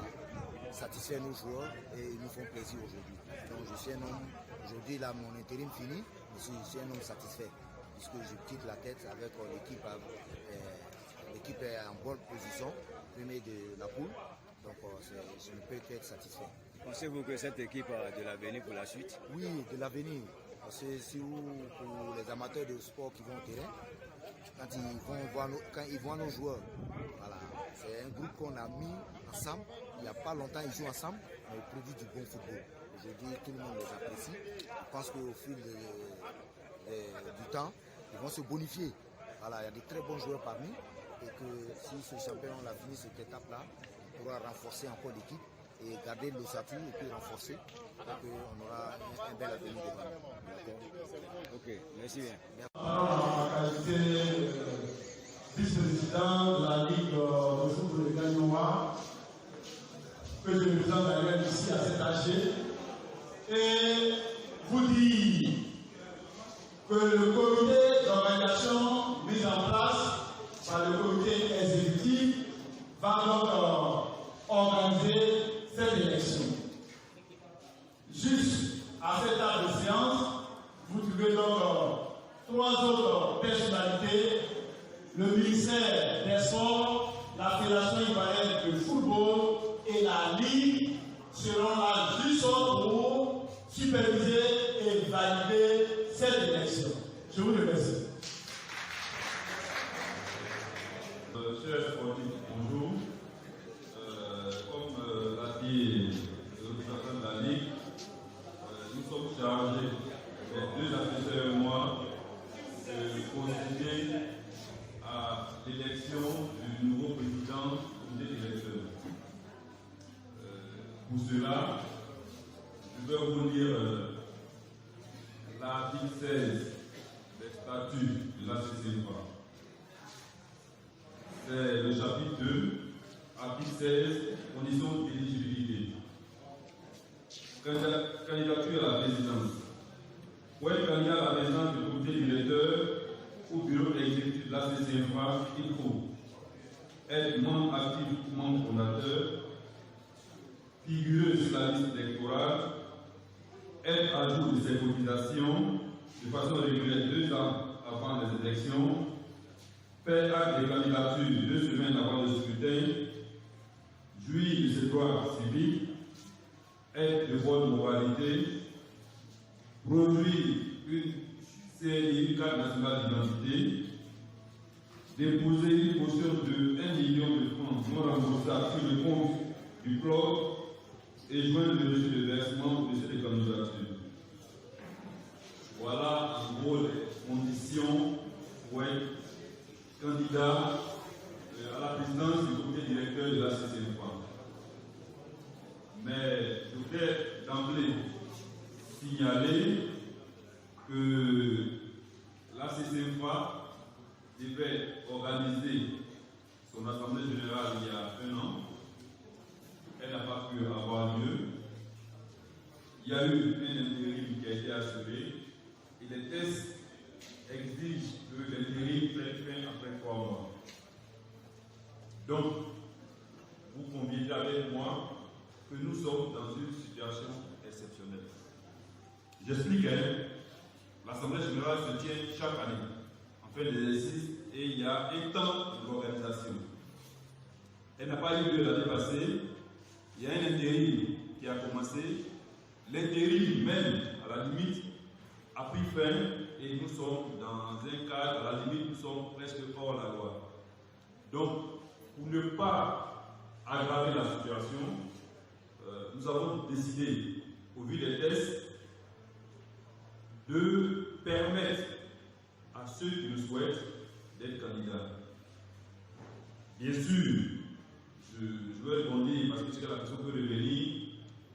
satisfaire nos joueurs et ils nous font plaisir aujourd'hui. Donc je suis un homme, aujourd'hui là mon intérim fini, je suis un homme satisfait puisque je quitte la tête avec l'équipe. L'équipe est en bonne position, premier de la poule, donc je ne peux qu'être satisfait. Pensez-vous que cette équipe a de l'avenir pour la suite? Oui, de l'avenir. Parce que si pour les amateurs de sport qui vont au terrain, quand ils voient nos joueurs, voilà, c'est un groupe qu'on a mis ensemble. Il n'y a pas longtemps, ils jouent ensemble, mais ils produisent du bon football. Aujourd'hui, tout le monde les apprécie. Je pense qu'au fil du temps, ils vont se bonifier. Voilà, il y a de très bons joueurs parmi. Et que si ce champion a fini cette étape-là, on pourra renforcer encore l'équipe et garder l'ossature et puis renforcer. Donc on aura un bel avenir devant nous. Ok, merci bien. En qualité vice-président de la Ligue de foot de Gagnoa, que je représente d'ailleurs ici à cet AG, et vous dire que le comité d'organisation mis en place par le comité exécutif va donc organiser cette élection. Juste à cette table de séance, vous trouvez donc 3 autres personnalités, le ministère des Sports, la Fédération ivoirienne de football et la Ligue seront là juste pour superviser et valider cette élection. Je vous remercie. Chers sportifs, bonjour. Comme l'a dit le représentant de la Ligue, nous sommes chargés, les 2 assesseurs et moi, de procéder à l'élection du nouveau président du comité d'élection. Pour cela, je vais vous lire l'article 16 des statuts de la CCFA. C'est le chapitre 2, article 16, conditions d'éligibilité. Candidature à la présidence. Pour être candidat à la présidence du comité directeur ou bureau exécutif de la CCFA, il faut être membre actif ou membre fondateur, figurer sur la liste électorale, être à jour de ses cotisations de façon régulière 2 ans avant les élections, faire acte de candidature 2 semaines avant le scrutin, jouir de ses droits civiques, être de bonne moralité, produire une CNI, carte nationale d'identité, déposer une caution de 1 million de francs non remboursables sur le compte du club et joindre le reçu de versement ou de cette candidature. Voilà en gros les conditions pour être candidat à la présidence du comité directeur de la CCFA. Mais je voudrais d'emblée signaler que la CCFA devait organiser son assemblée générale il y a 1 an. Elle n'a pas pu avoir lieu. Il y a eu un intérim qui a été assuré et les tests exigent que l'intérim prenne fin après 3 mois. Donc, vous conviendrez avec moi que nous sommes dans une situation exceptionnelle. J'explique, l'Assemblée générale se tient chaque année en fin d'exercice et il y a un temps de l'organisation. Elle n'a pas eu lieu l'année passée. Il y a un intérim qui a commencé. L'intérim même, à la limite, a pris fin et nous sommes dans un cadre, à la limite, nous sommes presque hors la loi. Donc, pour ne pas aggraver la situation, nous avons décidé, au vu des tests, de permettre à ceux qui le souhaitent d'être candidats. Bien sûr, je vais répondre parce que c'est que la question peut revenir.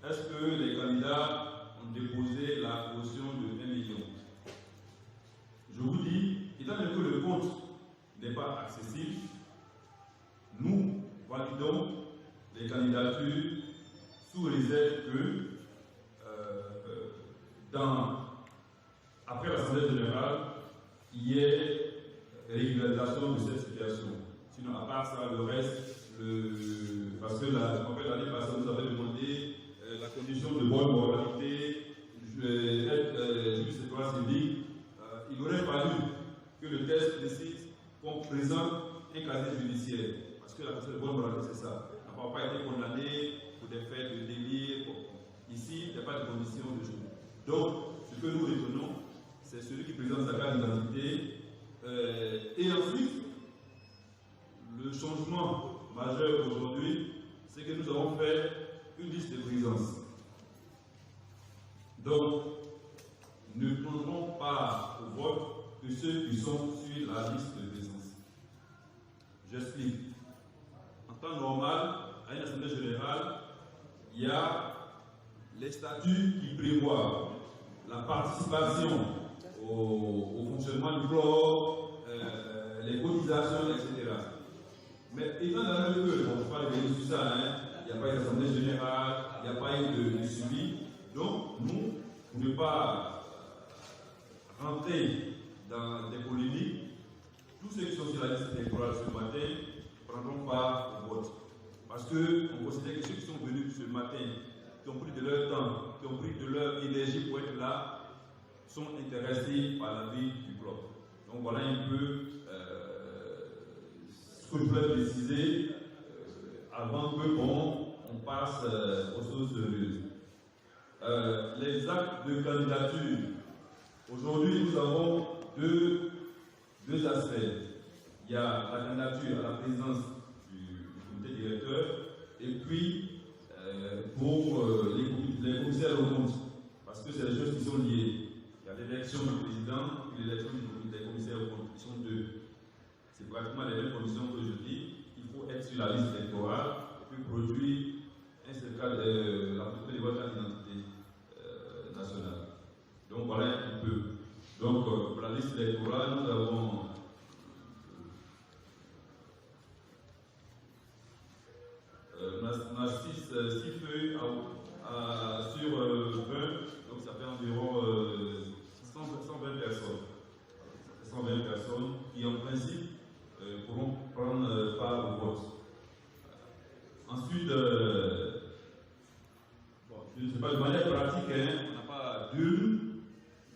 Est-ce que les candidats ont déposé la caution de 1 million? Je vous dis, étant donné que le compte n'est pas accessible, nous validons les candidatures sous réserve que après l'Assemblée générale, il y ait régularisation de cette situation. Sinon, à part ça, le reste, parce que l'année passée, nous avons demandé la condition de bonne moralité, être juste et droit civique. Il aurait fallu que le test précise qu'on présente un casier judiciaire. Parce que la question de bonne moralité, c'est ça. On n'a pas été condamné pour des faits de délire. Ici, il n'y a pas de condition de jeu. Donc, ce que nous retenons, c'est celui qui présente sa carte d'identité. Et ensuite, le changement majeur aujourd'hui, c'est que nous avons fait une liste de présence. Donc, ne prendrons pas au vote que ceux qui sont sur la liste de présence. J'explique. En temps normal, à une assemblée générale, il y a les statuts qui prévoient la participation au fonctionnement du club, les cotisations, etc. Mais étant donné que, bon, je ne vais pas revenir sur ça, il n'y a pas eu d'assemblée générale, il n'y a pas eu de suivi, donc nous, pour ne pas rentrer dans des polémiques. Tous ceux qui sont sur la liste électorale ce matin prendront part au vote. Parce qu'on considère que ceux qui sont venus ce matin, qui ont pris de leur temps, qui ont pris de leur énergie pour être là, sont intéressés par la vie du club. Donc voilà un peu ce que je voulais préciser avant que on passe aux choses sérieuses. Les actes de candidature. Aujourd'hui, nous avons deux aspects. Il y a la candidature à la présidence du comité directeur et puis pour les commissaires aux comptes, parce que c'est des choses qui sont liées. Il y a l'élection du président et l'élection des commissaires aux comptes, qui sont deux. C'est pratiquement les mêmes conditions que je dis. Il faut être sur la liste électorale et puis produire un certificat de votre carte d'identité nationale. Donc voilà un peu. Donc pour la liste électorale, nous avons six feuilles sur 20, donc ça fait environ 120 personnes. 120 personnes qui en principe pourront prendre part au vote. Ensuite, je ne sais pas, de manière pratique, on n'a pas d'urne.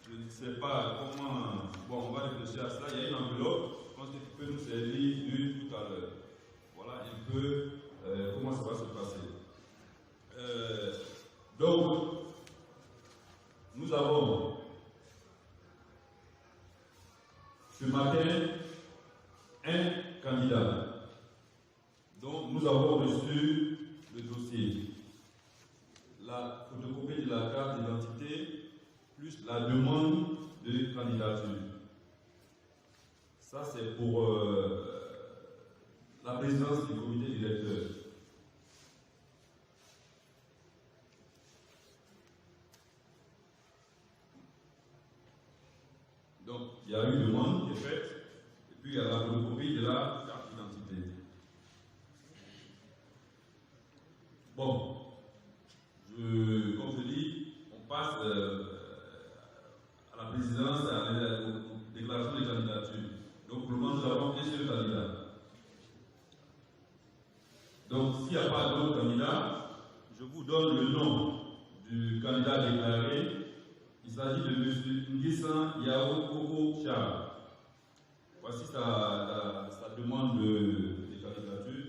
Je ne sais pas comment. Bon, on va réfléchir à cela. Il y a une enveloppe. Je pense que tu peux nous servir d'une tout à l'heure. Voilà un peu comment ça va se passer. Donc, nous avons ce matin un candidat. Donc, nous avons reçu le dossier, la photocopie de la carte d'identité, plus la demande de candidature. Ça, c'est pour la présidence du comité directeur. Donc, il y a une demande qui est faite, et puis il y a la photocopie de la carte d'identité. Bon, comme je dis, on passe à la présidence, à la déclaration de candidature. Donc, pour le moment, nous avons un seul candidat. Donc, s'il n'y a pas d'autres candidats, je vous donne le nom du candidat déclaré. Il s'agit de M. Nguissan Yao Koko Charles. Voici sa demande de candidature.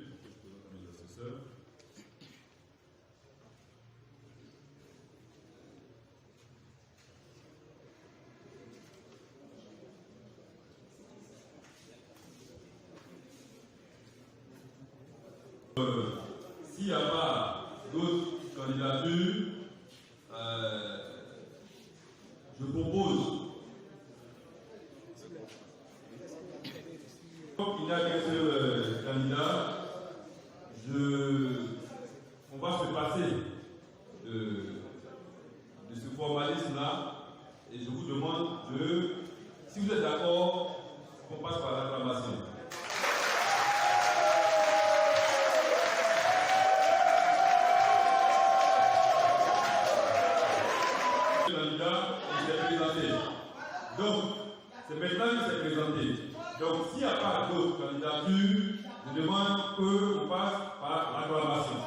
S'il n'y a pas d'autres candidatures, je propose, comme il n'y a qu'un seul candidat, on va se passer de ce formalisme-là et je vous demande si vous êtes d'accord, qu'on passe par l'acclamation. Donc, c'est maintenant qu'il s'est présenté. Donc, s'il n'y a pas d'autres candidatures, je demande qu'on passe par l'acclamation.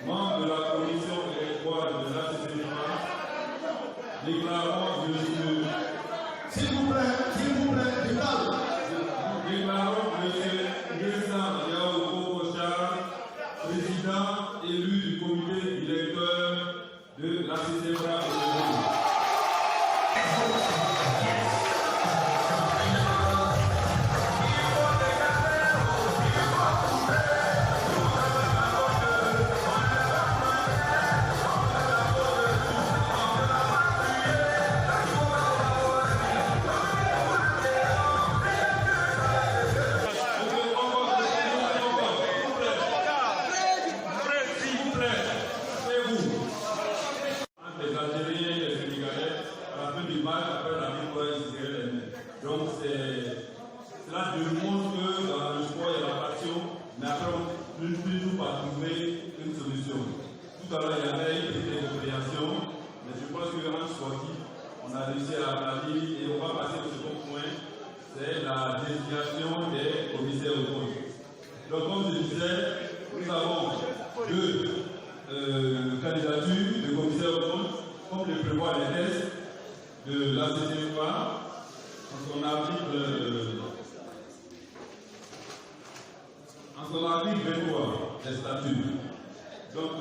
Membre de la commission électorale de la CCFA, déclarons monsieur. S'il vous plaît, du calme. Déclarons monsieur Nguissan Yao Koko Charles, président élu du comité directeur de la CCFA. comme le prévoit les tests de la CCFA, en son article 23 des statuts. Donc,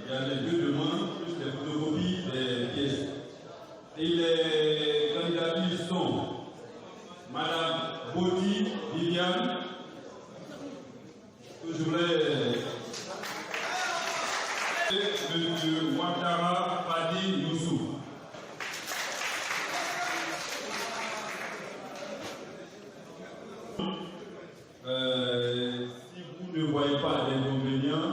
il y a les deux demandes, plus les photocopies des pièces. Et les candidatures sont Madame Boti Viviane, que je voulais, et M. Ouattara Fadi Youssouf. Si vous ne voyez pas d'inconvénient,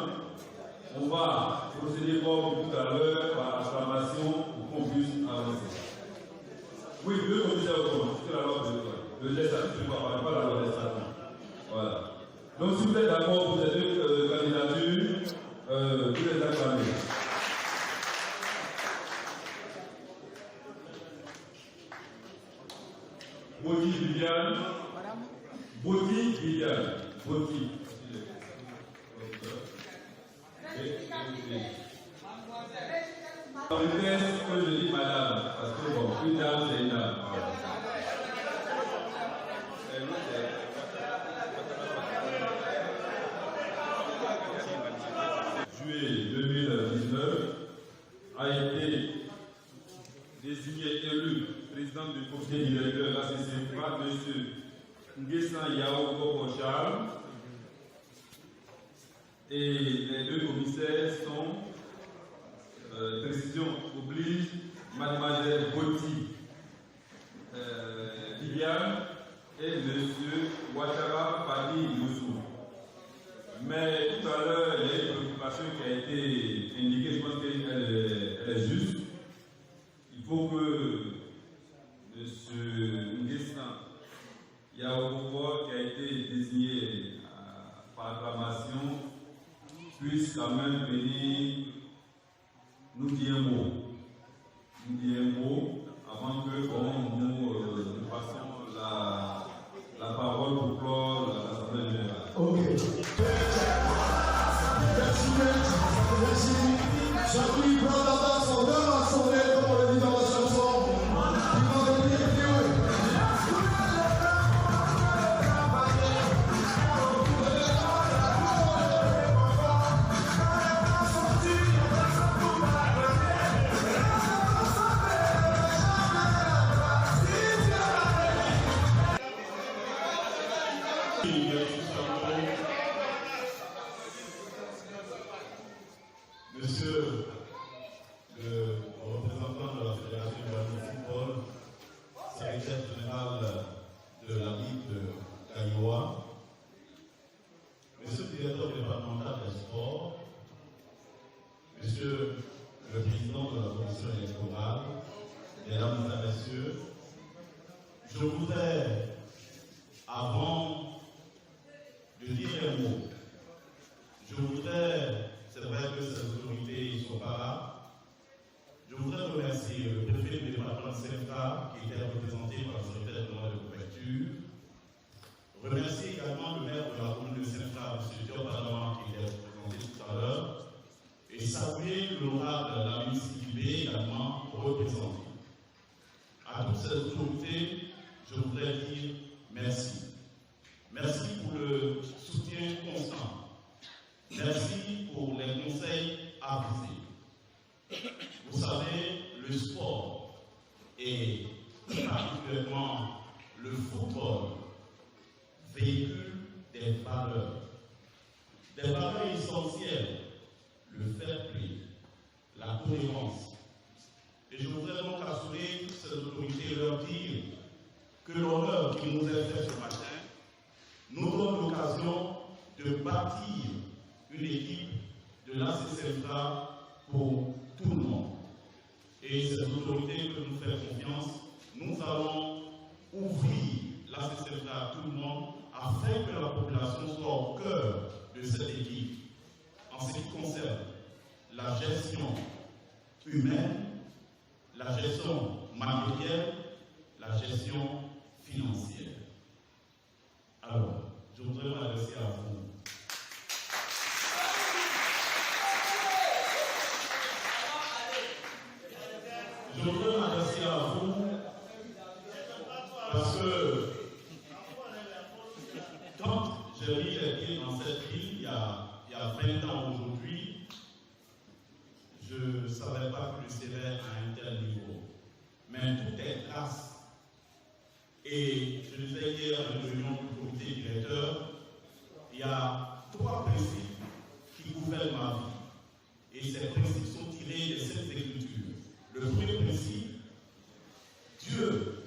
on va procéder comme tout à l'heure par acclamation pour qu'on puisse avancer. Oui, deux commissaires autonomes, c'est la loi de législative, je ne parle pas de la loi législative. Voilà. Donc, si vous êtes d'accord pour ces deux candidatures, vous les acclamez. Boti Viviane. Boti Viviane. Boti. Dans le test que je dis madame, parce que bon, une dame c'est une dame. Juillet 2019 a été désigné élu président du comité directeur de la CCFA, M. Nguessan Yao Kokochal. Et les deux commissaires sont, précision oblige, Mademoiselle Boti Viviane et M. Ouattara Fadi Youssouf. Mais tout à l'heure, il y a une préoccupation qui a été indiquée, je pense qu'elle est juste. Il faut que M. Nguessan Yao Kokochal, qui a été désigné par acclamation, puisse quand même venir nous dire un mot. Nous dire un mot avant que nous passions la parole pour clore l'Assemblée générale. Ok. Merci. J'appuie prendre la base en deux l'Assemblée, comme on le dit dans la chanson. Monsieur le représentant de la Fédération de football, secrétaire général de la Ligue de Kayoua, monsieur le directeur départemental des sports, monsieur le président de la commission électorale, mesdames et messieurs, je voudrais, avant de dire un mot, je voudrais, c'est vrai que ces autorités ne sont pas là, je voudrais remercier le préfet du département de Saint-Fra qui était représenté par le secrétaire général de couverture, remercier également le maire de la commune de Saint-Fra, M. Diop Adama, qui était représenté tout à l'heure, et saluer l'honorable de la municipalité également représentée. À toutes ces autorités, je voudrais dire merci. Merci pour le soutien constant. Merci pour les conseils avisés. Vous savez, le sport et particulièrement le football véhicule des valeurs essentielles, le fair play, la cohérence. Et je voudrais donc assurer ces autorités et leur dire que l'honneur qui nous est fait ce matin nous donne l'occasion de bâtir une équipe de la CCFA pour tout le monde. Et ces autorités que nous faisons confiance, nous allons ouvrir la CCFA à tout le monde afin que la population soit au cœur de cette équipe en ce qui concerne la gestion humaine, la gestion matérielle, la gestion financière. Alors, je voudrais m'adresser à vous. Je voudrais m'adresser à vous parce que quand j'ai mis les pieds dans cette ville il y a 20 ans aujourd'hui, je ne savais pas que je serais à un tel niveau. Mais tout est grâce. Et je disais hier à une réunion du comité directeur, il y a 3 principes qui gouvernent ma vie. Et ces principes sont tirés des Saintes Écritures. Le premier principe, Dieu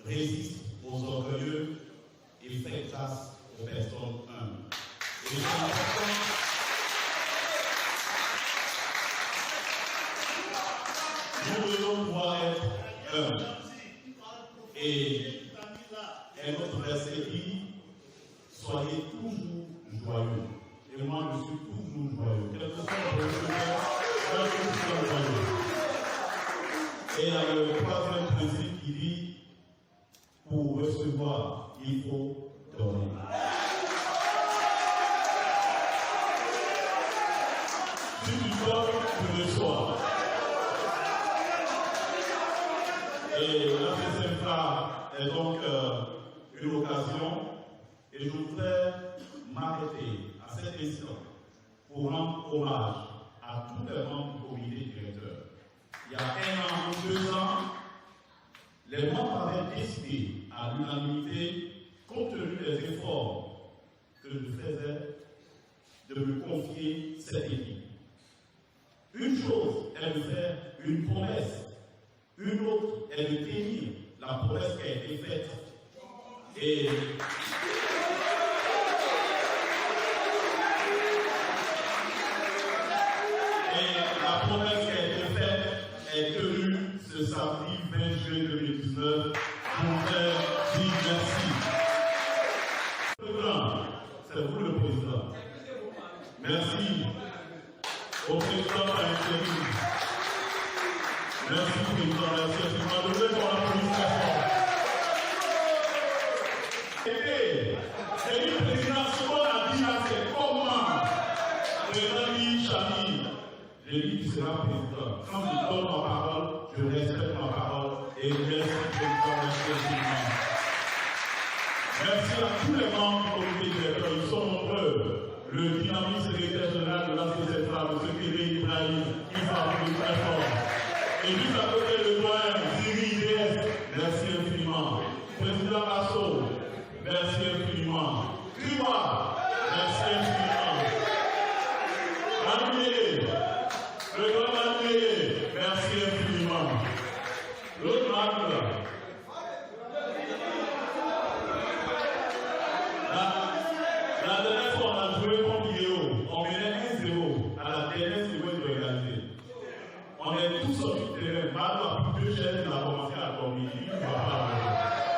résiste aux orgueilleux et fait grâce aux personnes humbles. Et c'est important. Nous devons pouvoir être humbles. Et notre verset dit, soyez toujours joyeux. Et moi, je suis toujours joyeux. Quel que soit le problème, je suis toujours joyeux. Et il y a le 3e principe qui dit, pour recevoir, il faut donner. Si tu donnes, tu reçois. Et la deuxième phase est donc une occasion, et je voudrais m'arrêter à cet instant pour rendre hommage à tous les membres du comité directeur. Il y a 1 an ou 2 ans, les membres avaient décidé à l'unanimité, compte tenu des efforts que je faisais, de me confier cette équipe. Une chose est de faire une promesse. Une autre est de tenir la promesse qui a été faite. Et la promesse qui a été faite est tenue ce samedi 20 juillet 2019 pour faire dire merci. C'est vous le président. Merci au président de l'intérim. Merci président, merci. Je m'en donner pour la police c'est le président, ce qu'on a dit là, c'est comment président Chani, j'ai dit qu'il sera président. Quand je donne ma parole, je respecte ma parole et je laisse le président rester. Merci à tous les membres du comité directeur, ils sont nombreux. Le dynamique secrétaire général de la CCFA, M. Kélé Ibrahim, qui favorise très fort. Et juste à côté le doyen, Ziri IDS, merci infiniment. Président Lasso, merci infiniment. Cuba, merci infiniment. Manuel, le grand Manuel, merci infiniment. L'autre Manuel. La dernière fois, on a joué contre Yéo. On menait 1-0 à la dernière seconde de l'égalité. On est tous sortis du terrain. Mado a pris 2 chaises, il a commencé à dormir. Il ne va pas.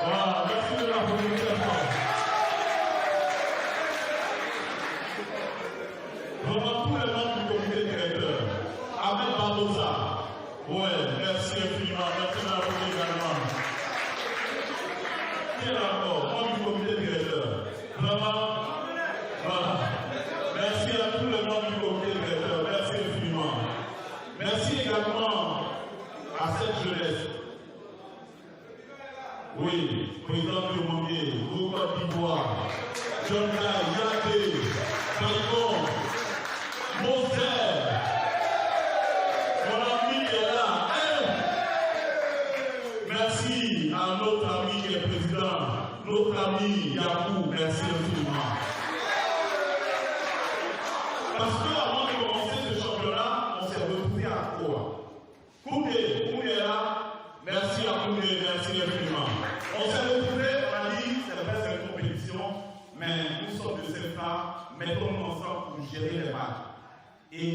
Voilà, merci de la communication. Vraiment, tous les membres du comité directeur. Ahmed Barbosa. Ouais, merci infiniment. Merci de la communication également. Qui est là encore? Membre du comité directeur. Vraiment, voilà. Merci à tous les membres du comité directeur. Merci infiniment. Merci également à cette jeunesse. Oui, président du Mondier, Côte d'Ivoire, John Day, Yadé, Calcon, Moser, mon ami qui est là. Merci à notre ami qui est président, notre ami Yakou, merci infiniment. Parce qu'avant de commencer ce championnat, on s'est retrouvé à quoi? Koundé est là. Merci à Koundé, merci infiniment. On s'est retrouvé, on a dit, c'est vrai, c'est une compétition, mais nous sommes de CFA, mettons-nous ensemble pour gérer les matchs. Et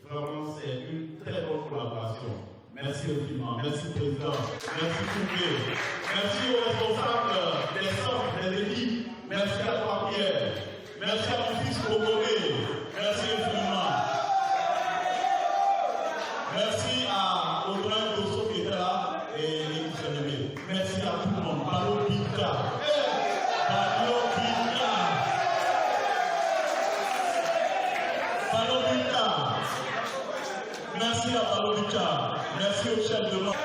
vraiment, c'est une très bonne collaboration. Merci infiniment, merci président, merci Koundé, merci aux responsables des centres, des équipes, merci à toi Pierre, merci à mon fils Kogolé, merci infiniment. Merci à Audrey Dosso qui était là et l'équipe féminine. Merci à tout le monde. Balo Bika. Balo Bika. Balo Bika. Merci à Balovica. Merci au chef de l'ordre.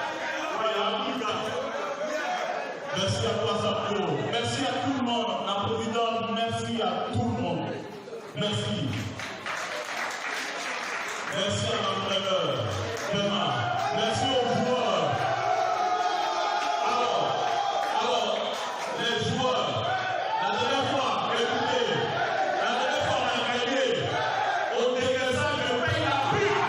Merci à toi, Sapro. Merci à tout le monde. La Providence, merci à tout le monde. Merci. Merci à l'entraîneur. Merci aux joueurs. Alors, les joueurs, la dernière fois, écoutez, la dernière fois on a gagné au dégraissage de pays d'Afrique.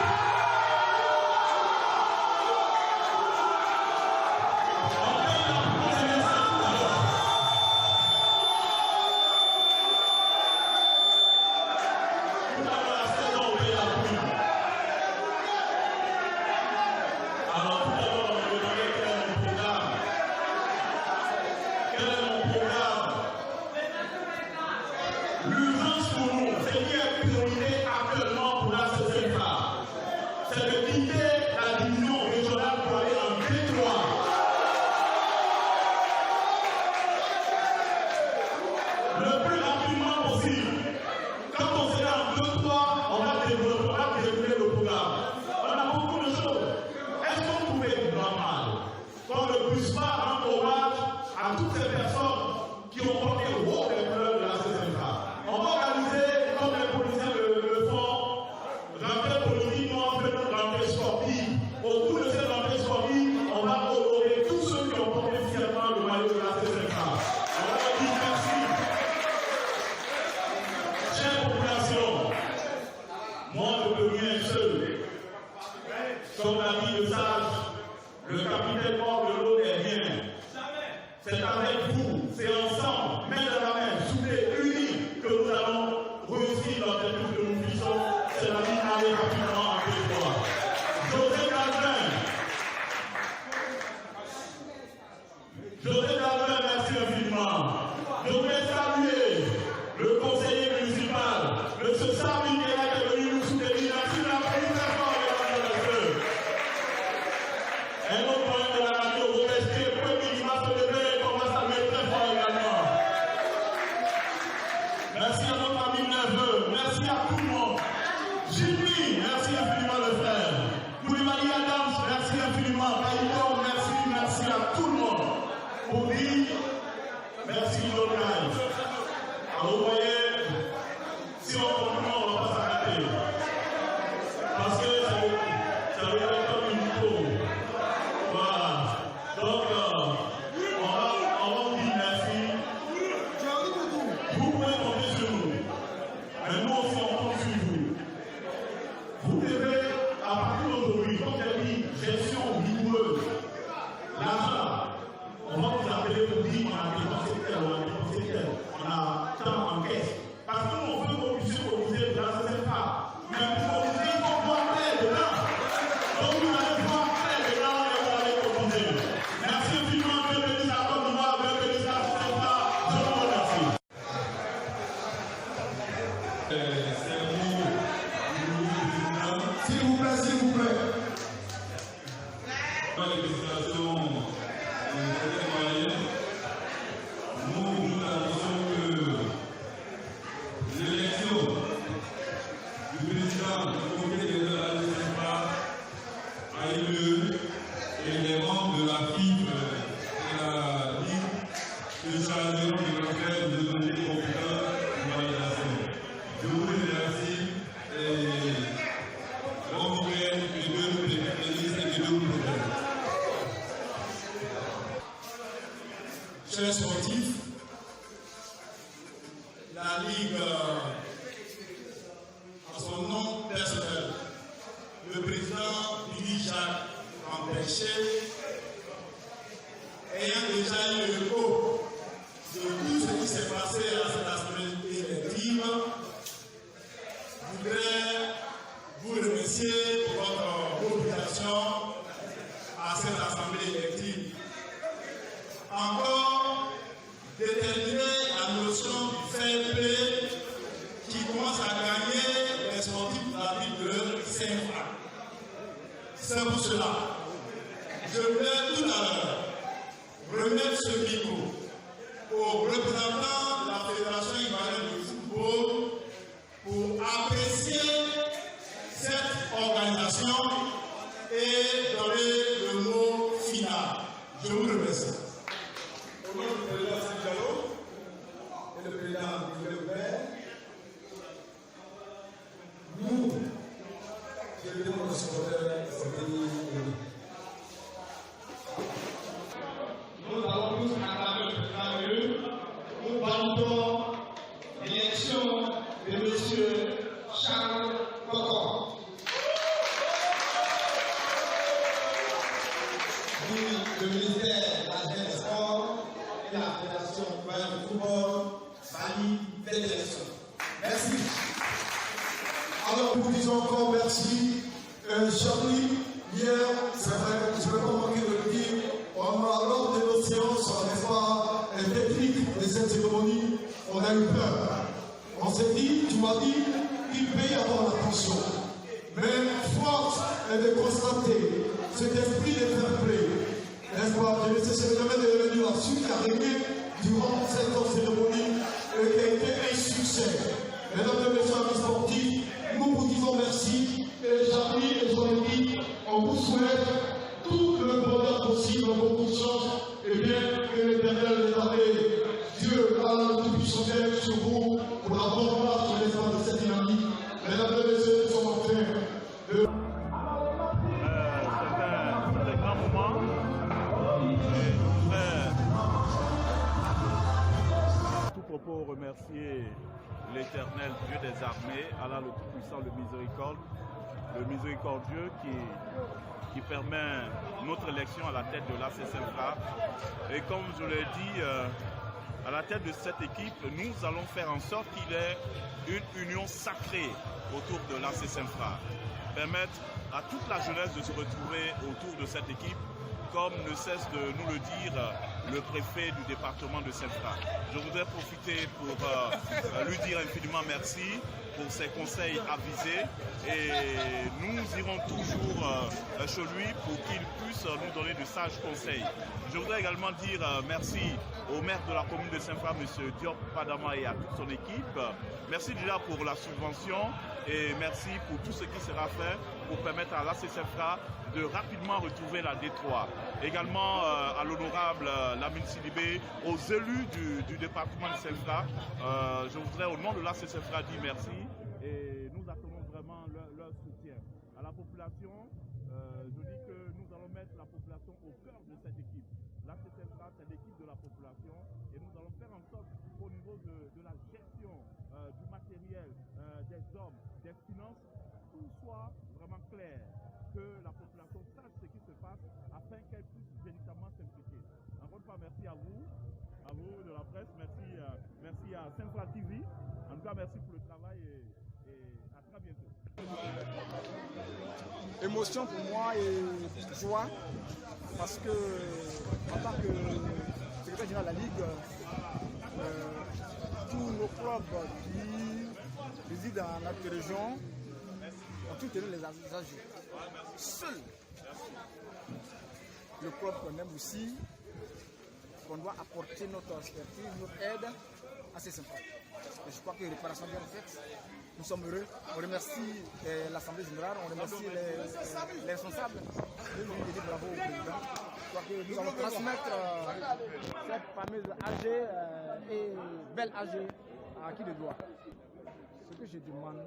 Chers sportifs, la Ligue, en son nom personnel, le président Billy Jacques Campbell, ayant déjà eu le l'écho de tout ce qui s'est passé à cette assemblée élective, voudrais vous remercier pour votre mobilisation à cette assemblée élective. Encore déterminer la notion du fair play qui commence à gagner les sportifs de la ville de Saint-Franc. C'est pour cela je voulais tout à l'heure remettre ce micro aux représentants de la Fédération ivoirienne de football pour apprécier cette organisation et donner le mot final. Je vous remercie. Au nom du président Sidjalo et le président Gilbert, nous, je demande nos supporters de venir. Nous allons tous acclamer le président. Nous validons l'élection de M. Charles Cocon. Le ministère de la Jeunesse et Sport et la Fédération royale de football valide cette élection. Merci. Alors nous vous disons encore merci. Charlie, hier, c'est vrai, je ne vais pas manquer de le dire, lors de nos séances, n'est-ce pas, techniques de cette cérémonie, on a eu peur. On s'est dit, tu m'as dit, il peut y avoir la tension. Mais force est de constater cet esprit de fair play. N'est-ce pas, je ne cesserai jamais de revenir là-dessus qui a régné durant cette cérémonie et qui a été un succès. Mesdames et messieurs amis sportifs, nous vous disons merci et Charlie et son équipe, on vous souhaite tout le bonheur possible, beaucoup de chance et bien que l'Éternel les avait. Dieu a le tout-puissant sur vous pour la bonne marche de l'espace de cette dynamique. Mesdames et messieurs, nous sommes en train de... C'est un grand moment. À tout propos, remercier l'Éternel Dieu des armées, Allah le Tout-Puissant, le miséricordieux qui permet notre élection à la tête de l'AC Saint-Fra. Et comme je l'ai dit, à la tête de cette équipe, nous allons faire en sorte qu'il y ait une union sacrée autour de l'AC Saint-Fra. Permettre à toute la jeunesse de se retrouver autour de cette équipe, comme ne cesse de nous le dire le préfet du département de Saint-Fra. Je voudrais profiter pour lui dire infiniment merci pour ses conseils avisés et nous irons toujours chez lui pour qu'il puisse nous donner de sages conseils. Je voudrais également dire merci au maire de la commune de Saint-Fra, M. Diop Padama, et à toute son équipe. Merci déjà pour la subvention et merci pour tout ce qui sera fait pour permettre à l'AC Saint-Fra de rapidement retrouver la D3. Également à l'honorable Lamine Sidibé, aux élus du département de Saint-Fra. Je voudrais au nom de l'AC Saint-Fra dire merci et nous attendons vraiment leur soutien. À la population, je dis que nous allons mettre la population au cœur de cette équipe. L'AC Saint-Fra, c'est l'équipe de la population et nous allons faire en sorte qu'au niveau de la gestion du matériel, des hommes, des finances, tout soit vraiment clair, que la population sache ce qui se passe afin qu'elle puisse véritablement s'impliquer. Encore une fois, merci à vous de la presse, merci à Saint-Fra TV. En tout cas, merci pour le travail et à très bientôt. Émotion pour moi et joie parce que en tant que secrétaire général de la Ligue, tous nos clubs qui résident dans notre région ont tous tenu les âgés. Seul le club qu'on aime aussi, qu'on doit apporter notre expertise, notre aide à ces sympas. Et je crois que les réparations bien faites. Nous sommes heureux. On remercie l'Assemblée générale, on remercie les responsables. Nous lui disons bravo au président. Je crois que nous allons transmettre cette fameuse AG et belle AG à qui de droit. Ce que je demande,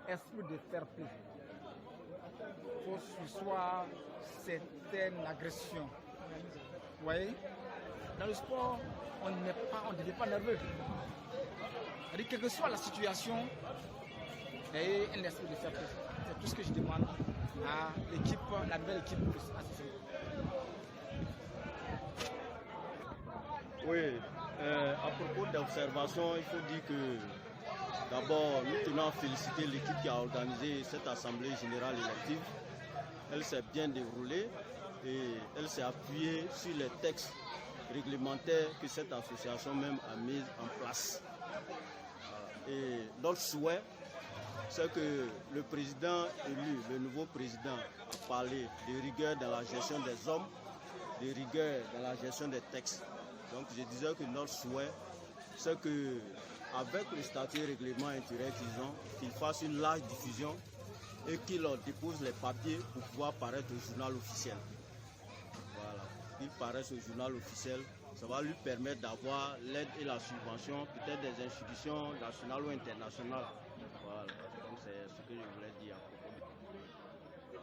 esprit de fair play. Il faut sursoir certaines agressions. Vous voyez, dans le sport, on ne devient pas nerveux. C'est-à-dire, quelle que soit la situation, il y a un esprit de fair play. C'est tout ce que je demande à l'équipe, la nouvelle équipe de ACC. Oui, à propos d'observation, il faut dire que d'abord, nous tenons à féliciter l'équipe qui a organisé cette assemblée générale élective. Elle s'est bien déroulée et elle s'est appuyée sur les textes réglementaires que cette association même a mis en place. Et notre souhait, c'est que le président élu, le nouveau président, a parlé de rigueur dans la gestion des hommes, de rigueur dans la gestion des textes. Donc je disais que notre souhait, c'est que avec le statut règlement intérieur qu'ils ont, qu'ils fassent une large diffusion et qu'il dépose les papiers pour pouvoir paraître au journal officiel. Voilà. Il paraisse au journal officiel, ça va lui permettre d'avoir l'aide et la subvention, peut-être des institutions nationales ou internationales. Voilà. Donc c'est ce que je voulais dire à propos.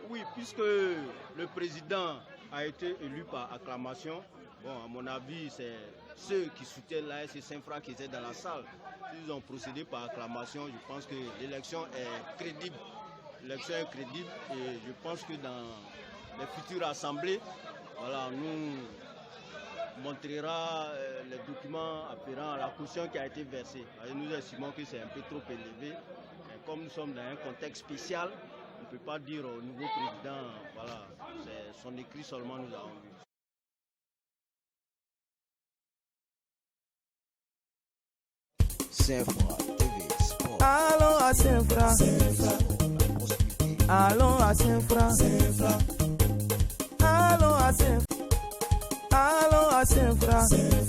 Oui, puisque le président a été élu par acclamation, bon, à mon avis, c'est ceux qui soutiennent l'AS Saint-Fra qui étaient dans la salle. S'ils ont procédé par acclamation, je pense que l'élection est crédible. L'élection est crédible et je pense que dans les futures assemblées, voilà, nous montrera les documents afférents à la caution qui a été versée. Et nous estimons que c'est un peu trop élevé. Et comme nous sommes dans un contexte spécial, on ne peut pas dire au nouveau président, voilà, c'est son écrit seulement nous avons vu. Saint-Fra TV Sport. Allons à Saint-Fra. Allons à Saint-Fra. Allons à Saint-Fra. Allons à Saint-Fra.